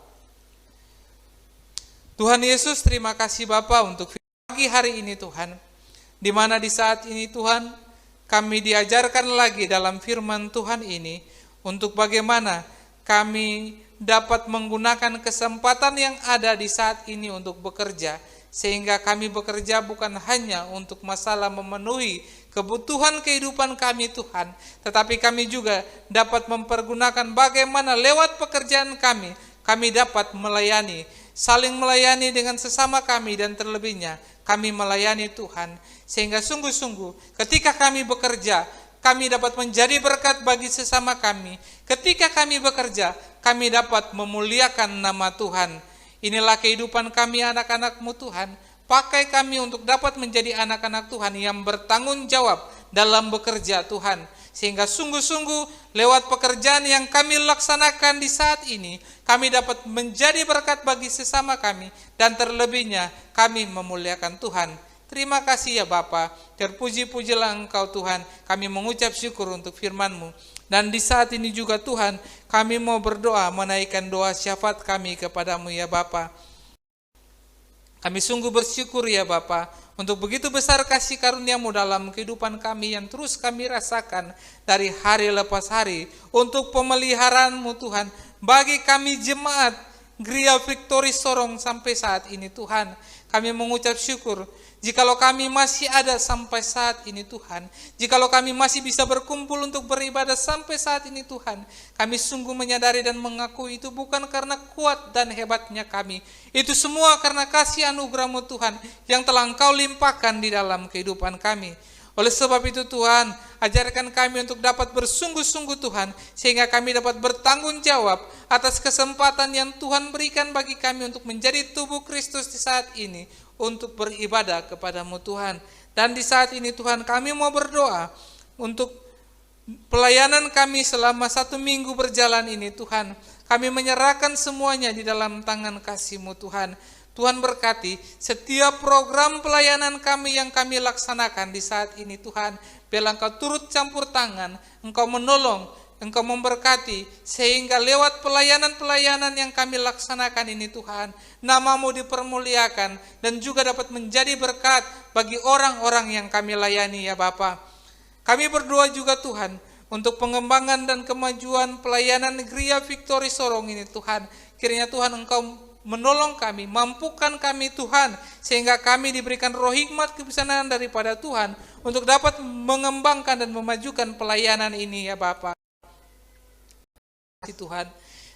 Tuhan Yesus, terima kasih Bapa untuk pagi hari ini Tuhan, di mana di saat ini Tuhan kami diajarkan lagi dalam firman Tuhan ini untuk bagaimana kami dapat menggunakan kesempatan yang ada di saat ini untuk bekerja, sehingga kami bekerja bukan hanya untuk masalah memenuhi kebutuhan kehidupan kami Tuhan, tetapi kami juga dapat mempergunakan bagaimana lewat pekerjaan kami dapat melayani, saling melayani dengan sesama kami, dan terlebihnya kami melayani Tuhan, sehingga sungguh-sungguh ketika kami bekerja, kami dapat menjadi berkat bagi sesama kami. Ketika kami bekerja, kami dapat memuliakan nama Tuhan. Inilah kehidupan kami anak-anak-Mu Tuhan. Pakai kami untuk dapat menjadi anak-anak Tuhan yang bertanggung jawab dalam bekerja Tuhan. Sehingga sungguh-sungguh lewat pekerjaan yang kami laksanakan di saat ini, kami dapat menjadi berkat bagi sesama kami, dan terlebihnya kami memuliakan Tuhan. Terima kasih ya Bapa, terpuji-pujilah Engkau Tuhan. Kami mengucap syukur untuk firman-Mu. Dan di saat ini juga Tuhan, kami mau berdoa, menaikkan doa syafaat kami kepadamu ya Bapa. Kami sungguh bersyukur ya Bapa, untuk begitu besar kasih karunia-Mu dalam kehidupan kami yang terus kami rasakan dari hari lepas hari, untuk pemeliharaan-Mu Tuhan, bagi kami jemaat Gereja Victory Sorong sampai saat ini Tuhan. Kami mengucap syukur, jikalau kami masih ada sampai saat ini Tuhan, jikalau kami masih bisa berkumpul untuk beribadah sampai saat ini Tuhan, kami sungguh menyadari dan mengakui itu bukan karena kuat dan hebatnya kami, itu semua karena kasih anugerah-Mu Tuhan yang telah Engkau limpahkan di dalam kehidupan kami. Oleh sebab itu Tuhan, ajarkan kami untuk dapat bersungguh-sungguh Tuhan, sehingga kami dapat bertanggung jawab atas kesempatan yang Tuhan berikan bagi kami untuk menjadi tubuh Kristus di saat ini, untuk beribadah kepadamu Tuhan. Dan di saat ini Tuhan, kami mau berdoa untuk pelayanan kami selama 1 minggu berjalan ini Tuhan. Kami menyerahkan semuanya di dalam tangan kasih-Mu Tuhan. Tuhan berkati setiap program pelayanan kami yang kami laksanakan di saat ini Tuhan. Biarlah Engkau turut campur tangan, Engkau menolong, Engkau memberkati, sehingga lewat pelayanan-pelayanan yang kami laksanakan ini Tuhan, nama-Mu dipermuliakan dan juga dapat menjadi berkat bagi orang-orang yang kami layani ya Bapa. Kami berdoa juga Tuhan untuk pengembangan dan kemajuan pelayanan Gereja Victory Sorong ini Tuhan. Kiranya Tuhan Engkau menolong kami, mampukan kami Tuhan, sehingga kami diberikan roh hikmat kebijaksanaan daripada Tuhan untuk dapat mengembangkan dan memajukan pelayanan ini ya Bapa. Tuhan.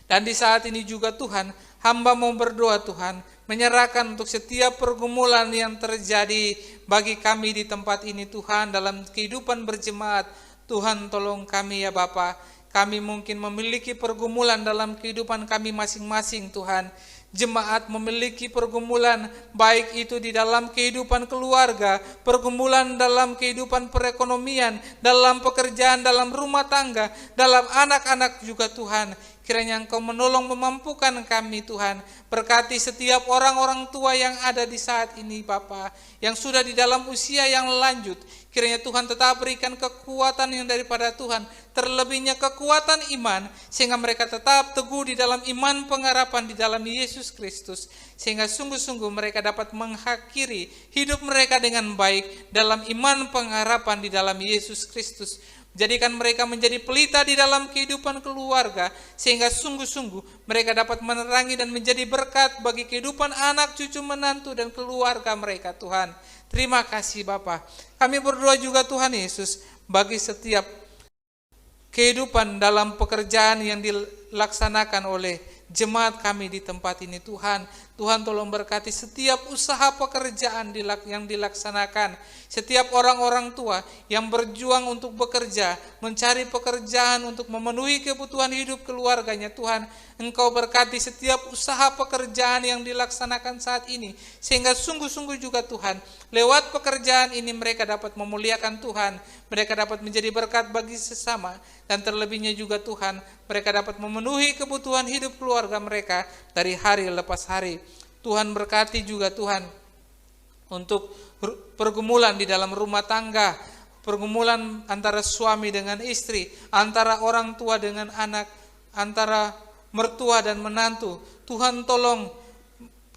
Dan di saat ini juga Tuhan, hamba mau berdoa Tuhan, menyerahkan untuk setiap pergumulan yang terjadi bagi kami di tempat ini Tuhan, dalam kehidupan berjemaat. Tuhan tolong kami ya Bapa. Kami mungkin memiliki pergumulan dalam kehidupan kami masing-masing Tuhan. Jemaat memiliki pergumulan, baik itu di dalam kehidupan keluarga, pergumulan dalam kehidupan perekonomian, dalam pekerjaan, dalam rumah tangga, dalam anak-anak juga Tuhan. Kiranya Engkau menolong memampukan kami Tuhan. Berkati setiap orang-orang tua yang ada di saat ini Bapa, yang sudah di dalam usia yang lanjut. Kiranya Tuhan tetap berikan kekuatan yang daripada Tuhan, terlebihnya kekuatan iman, sehingga mereka tetap teguh di dalam iman pengharapan di dalam Yesus Kristus, sehingga sungguh-sungguh mereka dapat mengakhiri hidup mereka dengan baik dalam iman pengharapan di dalam Yesus Kristus. Jadikan mereka menjadi pelita di dalam kehidupan keluarga, sehingga sungguh-sungguh mereka dapat menerangi dan menjadi berkat bagi kehidupan anak, cucu, menantu, dan keluarga mereka Tuhan. Terima kasih Bapa. Kami berdoa juga Tuhan Yesus, bagi setiap kehidupan dalam pekerjaan yang dilaksanakan oleh jemaat kami di tempat ini Tuhan. Tuhan tolong berkati setiap usaha pekerjaan yang dilaksanakan. Setiap orang-orang tua yang berjuang untuk bekerja, mencari pekerjaan untuk memenuhi kebutuhan hidup keluarganya Tuhan. Engkau berkati setiap usaha pekerjaan yang dilaksanakan saat ini. Sehingga sungguh-sungguh juga Tuhan, lewat pekerjaan ini mereka dapat memuliakan Tuhan. Mereka dapat menjadi berkat bagi sesama. Dan terlebihnya juga Tuhan, mereka dapat memenuhi kebutuhan hidup keluarga mereka dari hari lepas hari. Tuhan berkati juga Tuhan untuk pergumulan di dalam rumah tangga, pergumulan antara suami dengan istri, antara orang tua dengan anak, antara mertua dan menantu. Tuhan tolong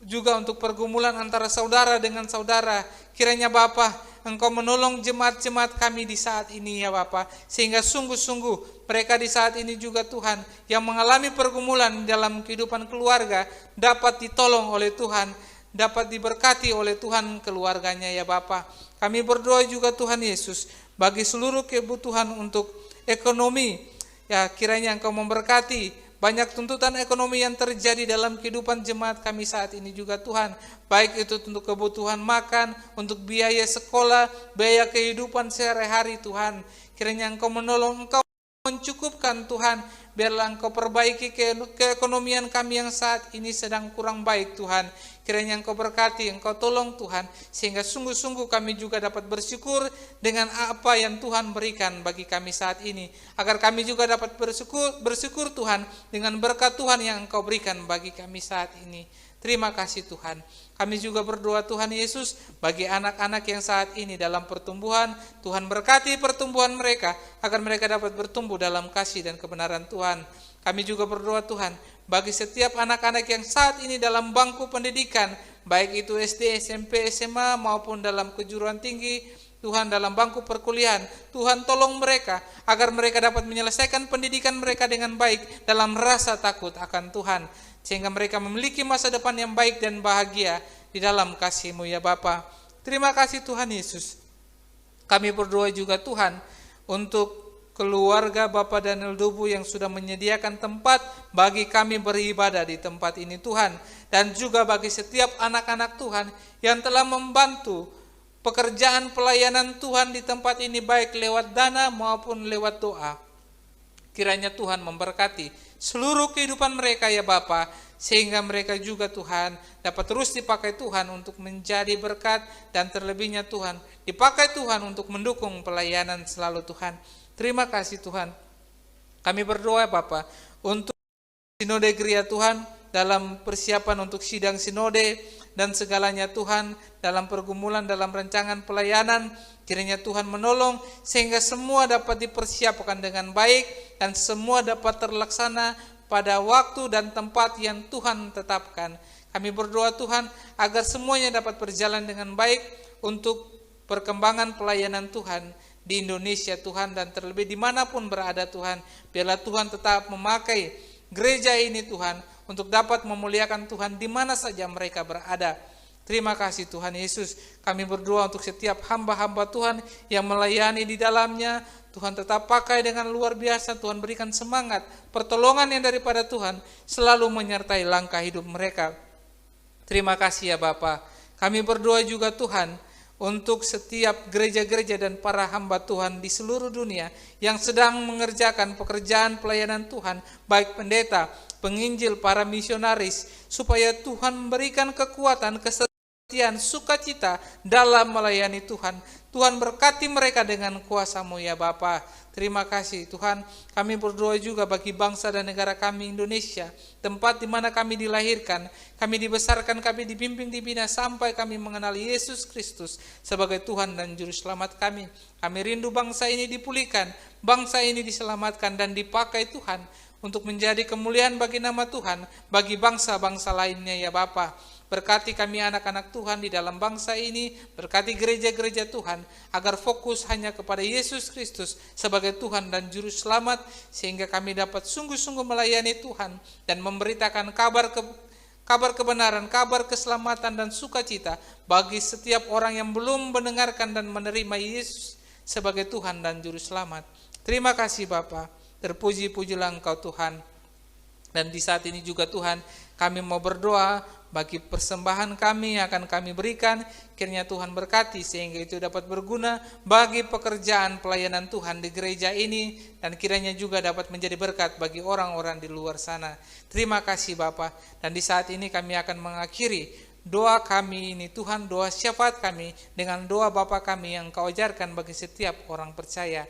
juga untuk pergumulan antara saudara dengan saudara. Kiranya Bapa, Engkau menolong jemaat-jemaat kami di saat ini ya Bapa, sehingga sungguh-sungguh mereka di saat ini juga Tuhan yang mengalami pergumulan dalam kehidupan keluarga dapat ditolong oleh Tuhan, dapat diberkati oleh Tuhan keluarganya ya Bapa. Kami berdoa juga Tuhan Yesus bagi seluruh kebutuhan untuk ekonomi. Ya, kiranya Engkau memberkati banyak tuntutan ekonomi yang terjadi dalam kehidupan jemaat kami saat ini juga Tuhan. Baik itu untuk kebutuhan makan, untuk biaya sekolah, biaya kehidupan sehari-hari Tuhan. Kiranya Engkau menolong, Engkau mencukupkan Tuhan. Biarlah Engkau perbaiki keekonomian kami yang saat ini sedang kurang baik Tuhan. Kiranya Engkau berkati, Engkau tolong Tuhan, sehingga sungguh-sungguh kami juga dapat bersyukur dengan apa yang Tuhan berikan bagi kami saat ini. Agar kami juga dapat bersyukur Tuhan dengan berkat Tuhan yang Engkau berikan bagi kami saat ini. Terima kasih Tuhan. Kami juga berdoa Tuhan Yesus bagi anak-anak yang saat ini dalam pertumbuhan. Tuhan berkati pertumbuhan mereka agar mereka dapat bertumbuh dalam kasih dan kebenaran Tuhan. Kami juga berdoa Tuhan bagi setiap anak-anak yang saat ini dalam bangku pendidikan, baik itu SD, SMP, SMA maupun dalam kejuruan tinggi, Tuhan dalam bangku perkuliahan. Tuhan tolong mereka agar mereka dapat menyelesaikan pendidikan mereka dengan baik dalam rasa takut akan Tuhan, sehingga mereka memiliki masa depan yang baik dan bahagia di dalam kasih-Mu ya Bapa. Terima kasih Tuhan Yesus. Kami berdoa juga Tuhan untuk keluarga Bapak Daniel Dubu yang sudah menyediakan tempat bagi kami beribadah di tempat ini Tuhan. Dan juga bagi setiap anak-anak Tuhan yang telah membantu pekerjaan pelayanan Tuhan di tempat ini baik lewat dana maupun lewat doa. Kiranya Tuhan memberkati seluruh kehidupan mereka ya Bapa, sehingga mereka juga Tuhan dapat terus dipakai Tuhan untuk menjadi berkat, dan terlebihnya Tuhan dipakai Tuhan untuk mendukung pelayanan selalu Tuhan. Terima kasih Tuhan. Kami berdoa Bapa untuk sinode gereja Tuhan dalam persiapan untuk sidang sinode dan segalanya Tuhan dalam pergumulan dalam rancangan pelayanan. Kiranya Tuhan menolong sehingga semua dapat dipersiapkan dengan baik dan semua dapat terlaksana pada waktu dan tempat yang Tuhan tetapkan. Kami berdoa Tuhan agar semuanya dapat berjalan dengan baik untuk perkembangan pelayanan Tuhan di Indonesia Tuhan, dan terlebih dimanapun berada Tuhan. Biarlah Tuhan tetap memakai gereja ini Tuhan untuk dapat memuliakan Tuhan di mana saja mereka berada. Terima kasih Tuhan Yesus. Kami berdoa untuk setiap hamba-hamba Tuhan yang melayani di dalamnya. Tuhan tetap pakai dengan luar biasa. Tuhan berikan semangat, pertolongan yang daripada Tuhan selalu menyertai langkah hidup mereka. Terima kasih ya Bapa. Kami berdoa juga Tuhan untuk setiap gereja-gereja dan para hamba Tuhan di seluruh dunia yang sedang mengerjakan pekerjaan pelayanan Tuhan, baik pendeta, penginjil, para misionaris, supaya Tuhan memberikan kekuatan, kesetiaan, sukacita dalam melayani Tuhan. Tuhan berkati mereka dengan kuasa-Mu ya Bapa. Terima kasih Tuhan. Kami berdoa juga bagi bangsa dan negara kami Indonesia, tempat di mana kami dilahirkan, kami dibesarkan, kami dibimbing, dibina sampai kami mengenal Yesus Kristus sebagai Tuhan dan Juru Selamat kami. Kami rindu bangsa ini dipulihkan, bangsa ini diselamatkan dan dipakai Tuhan untuk menjadi kemuliaan bagi nama Tuhan, bagi bangsa-bangsa lainnya ya Bapa. Berkati kami anak-anak Tuhan di dalam bangsa ini, berkati gereja-gereja Tuhan, agar fokus hanya kepada Yesus Kristus sebagai Tuhan dan Juru Selamat, sehingga kami dapat sungguh-sungguh melayani Tuhan dan memberitakan kabar kebenaran, kabar keselamatan dan sukacita bagi setiap orang yang belum mendengarkan dan menerima Yesus sebagai Tuhan dan Juru Selamat. Terima kasih Bapa, terpuji-pujilah Engkau Tuhan. Dan di saat ini juga Tuhan, kami mau berdoa bagi persembahan kami yang akan kami berikan, kiranya Tuhan berkati sehingga itu dapat berguna bagi pekerjaan pelayanan Tuhan di gereja ini, dan kiranya juga dapat menjadi berkat bagi orang-orang di luar sana. Terima kasih Bapa. Dan di saat ini kami akan mengakhiri doa kami ini Tuhan, doa syafaat kami dengan doa Bapa kami yang Kau ajarkan bagi setiap orang percaya.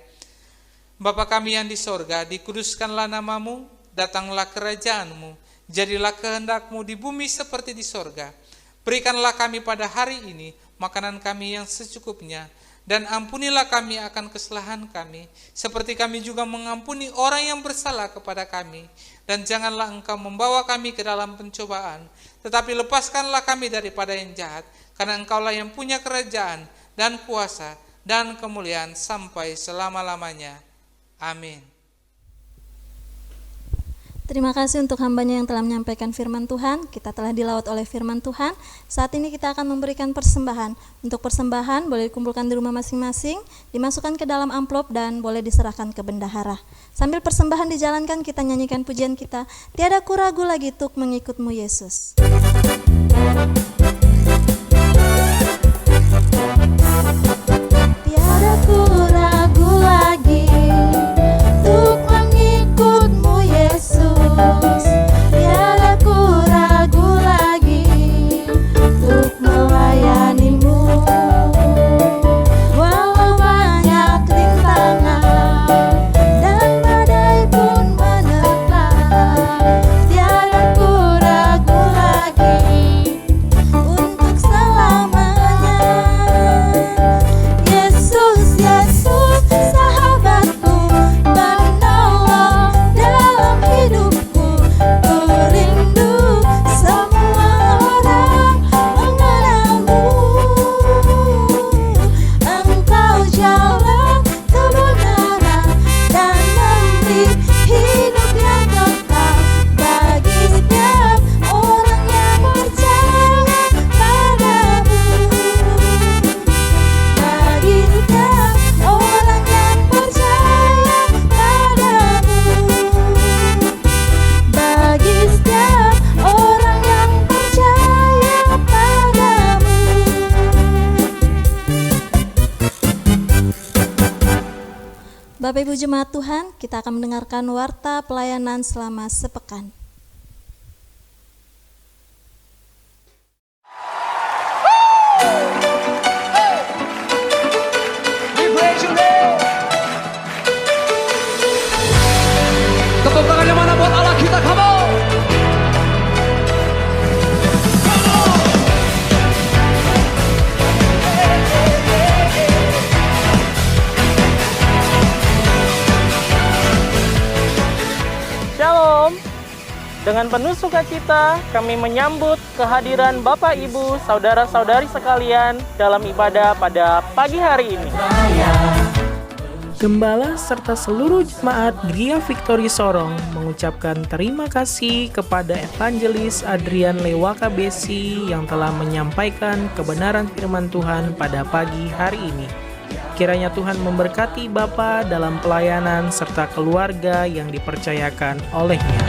Bapa kami yang di sorga, dikuduskanlah nama-Mu, datanglah kerajaan-Mu, jadilah kehendak-Mu di bumi seperti di sorga. Berikanlah kami pada hari ini makanan kami yang secukupnya, dan ampunilah kami akan kesalahan kami, seperti kami juga mengampuni orang yang bersalah kepada kami. Dan janganlah Engkau membawa kami ke dalam pencobaan, tetapi lepaskanlah kami daripada yang jahat, karena Engkaulah yang punya kerajaan dan kuasa dan kemuliaan sampai selama-lamanya. Amin. Terima kasih untuk hambanya yang telah menyampaikan firman Tuhan. Kita telah dilaut oleh firman Tuhan. Saat ini kita akan memberikan persembahan. Untuk persembahan boleh dikumpulkan di rumah masing-masing, dimasukkan ke dalam amplop dan boleh diserahkan ke bendahara. Sambil persembahan dijalankan, kita nyanyikan pujian kita, Tiada ku ragu lagi tuk mengikut-Mu Yesus. Tiada ku ragu lagi tuk mengikut-Mu Yesus, tiada ku ragu lagi untuk melayani-Mu. Walau banyak rintangan dan badai pun menerpa, tiada ku ragu lagi untuk selamanya. Yesus, Yesus, sahabatku, penolong dalam hidupku. Ku rindu semua orang mengenal-Mu. Engkau jalan kebenaran dan memberi hidup yang kekal bagi setiap orang yang percaya padamu. Bagi setiap orang yang percaya padamu. Bagi setiap orang yang percaya padamu. Bapak Ibu Jemaat Tuhan, kita akan mendengarkan warta pelayanan selama sepekan. Tepuk tangannya mana buat Allah kita, come on. Shalom. Dengan penuh sukacita kami menyambut kehadiran Bapak Ibu, saudara-saudari sekalian dalam ibadah pada pagi hari ini. Gembala serta seluruh jemaat Gereja Victory Sorong mengucapkan terima kasih kepada Evangelis Adrian Lewaka Besi yang telah menyampaikan kebenaran firman Tuhan pada pagi hari ini. Kiranya Tuhan memberkati Bapak dalam pelayanan serta keluarga yang dipercayakan olehnya.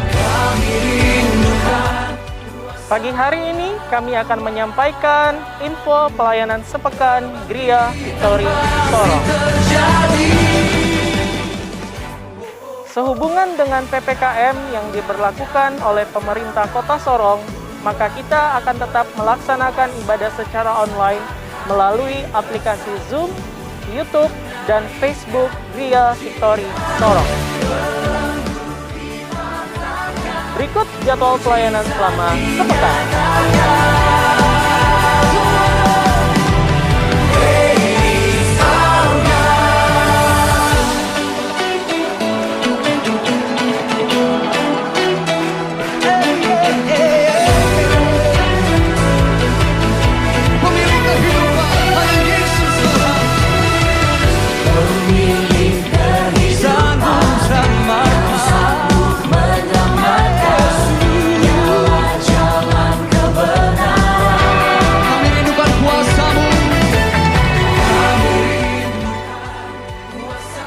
Pagi hari ini kami akan menyampaikan info pelayanan sepekan Gereja Victory Sorong. Sehubungan dengan PPKM yang diberlakukan oleh pemerintah Kota Sorong, maka kita akan tetap melaksanakan ibadah secara online melalui aplikasi Zoom YouTube dan Facebook Gria Victory Sorong. Berikut jadwal pelayanan selama sepekan.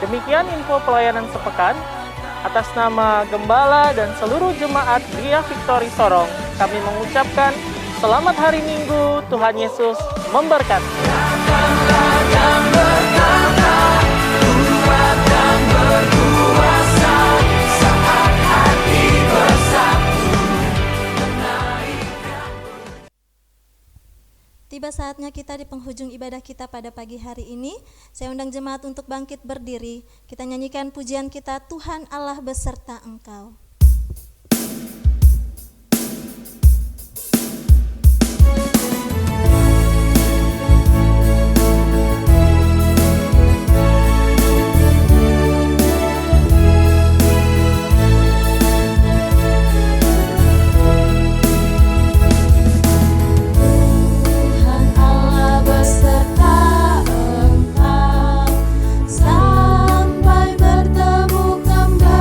Demikian info pelayanan sepekan. Atas nama Gembala dan seluruh jemaat Gria Victory Sorong, kami mengucapkan selamat hari Minggu. Tuhan Yesus memberkati. Tiba saatnya kita di penghujung ibadah kita pada pagi hari ini. Saya undang jemaat untuk bangkit berdiri. Kita nyanyikan pujian kita, Tuhan Allah beserta Engkau. Sampai bertemu kembali.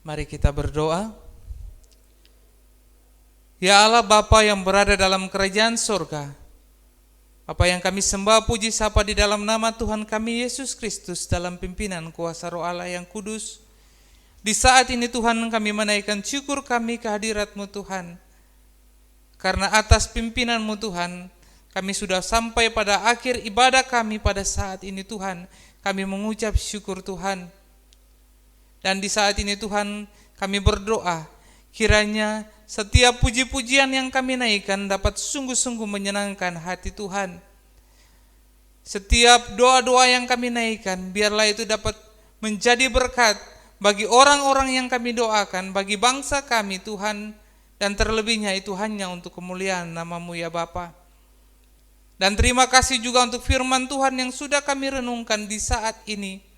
Mari kita berdoa. Ya Allah Bapa yang berada dalam kerajaan surga, Bapa yang kami sembah puji sapa di dalam nama Tuhan kami Yesus Kristus dalam pimpinan kuasa Roh Allah yang kudus. Di saat ini Tuhan kami menaikkan syukur kami kehadirat-Mu Tuhan. Karena atas pimpinan-Mu Tuhan, kami sudah sampai pada akhir ibadah kami pada saat ini Tuhan. Kami mengucap syukur Tuhan. Dan di saat ini Tuhan kami berdoa, kiranya setiap puji-pujian yang kami naikkan dapat sungguh-sungguh menyenangkan hati Tuhan. Setiap doa-doa yang kami naikkan, biarlah itu dapat menjadi berkat bagi orang-orang yang kami doakan, bagi bangsa kami Tuhan, dan terlebihnya itu hanya untuk kemuliaan nama-Mu ya Bapa. Dan terima kasih juga untuk firman Tuhan yang sudah kami renungkan di saat ini.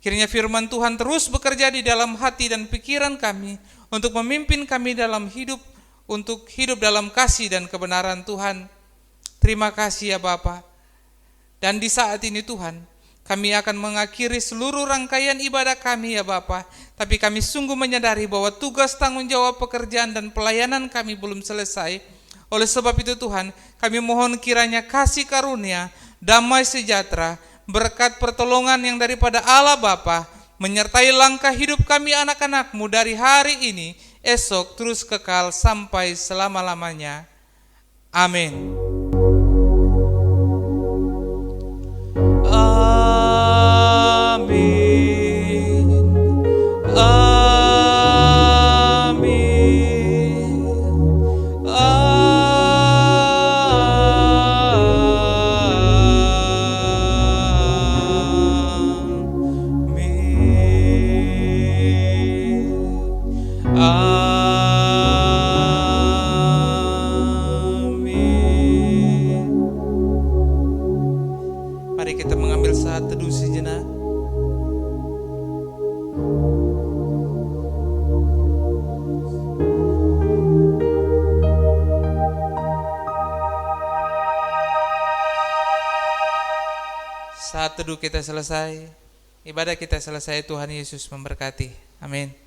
Kiranya firman Tuhan terus bekerja di dalam hati dan pikiran kami untuk memimpin kami dalam hidup, untuk hidup dalam kasih dan kebenaran Tuhan. Terima kasih ya Bapa. Dan di saat ini Tuhan, kami akan mengakhiri seluruh rangkaian ibadah kami ya Bapa. Tapi kami sungguh menyadari bahwa tugas tanggung jawab pekerjaan dan pelayanan kami belum selesai. Oleh sebab itu Tuhan, kami mohon kiranya kasih karunia, damai sejahtera, berkat pertolongan yang daripada Allah Bapa menyertai langkah hidup kami anak-anak-Mu dari hari ini, esok, terus kekal sampai selama-lamanya. Amin. Amin. Mari kita mengambil saat teduh sejenak. Saat teduh kita selesai, ibadah kita selesai, Tuhan Yesus memberkati. Amin.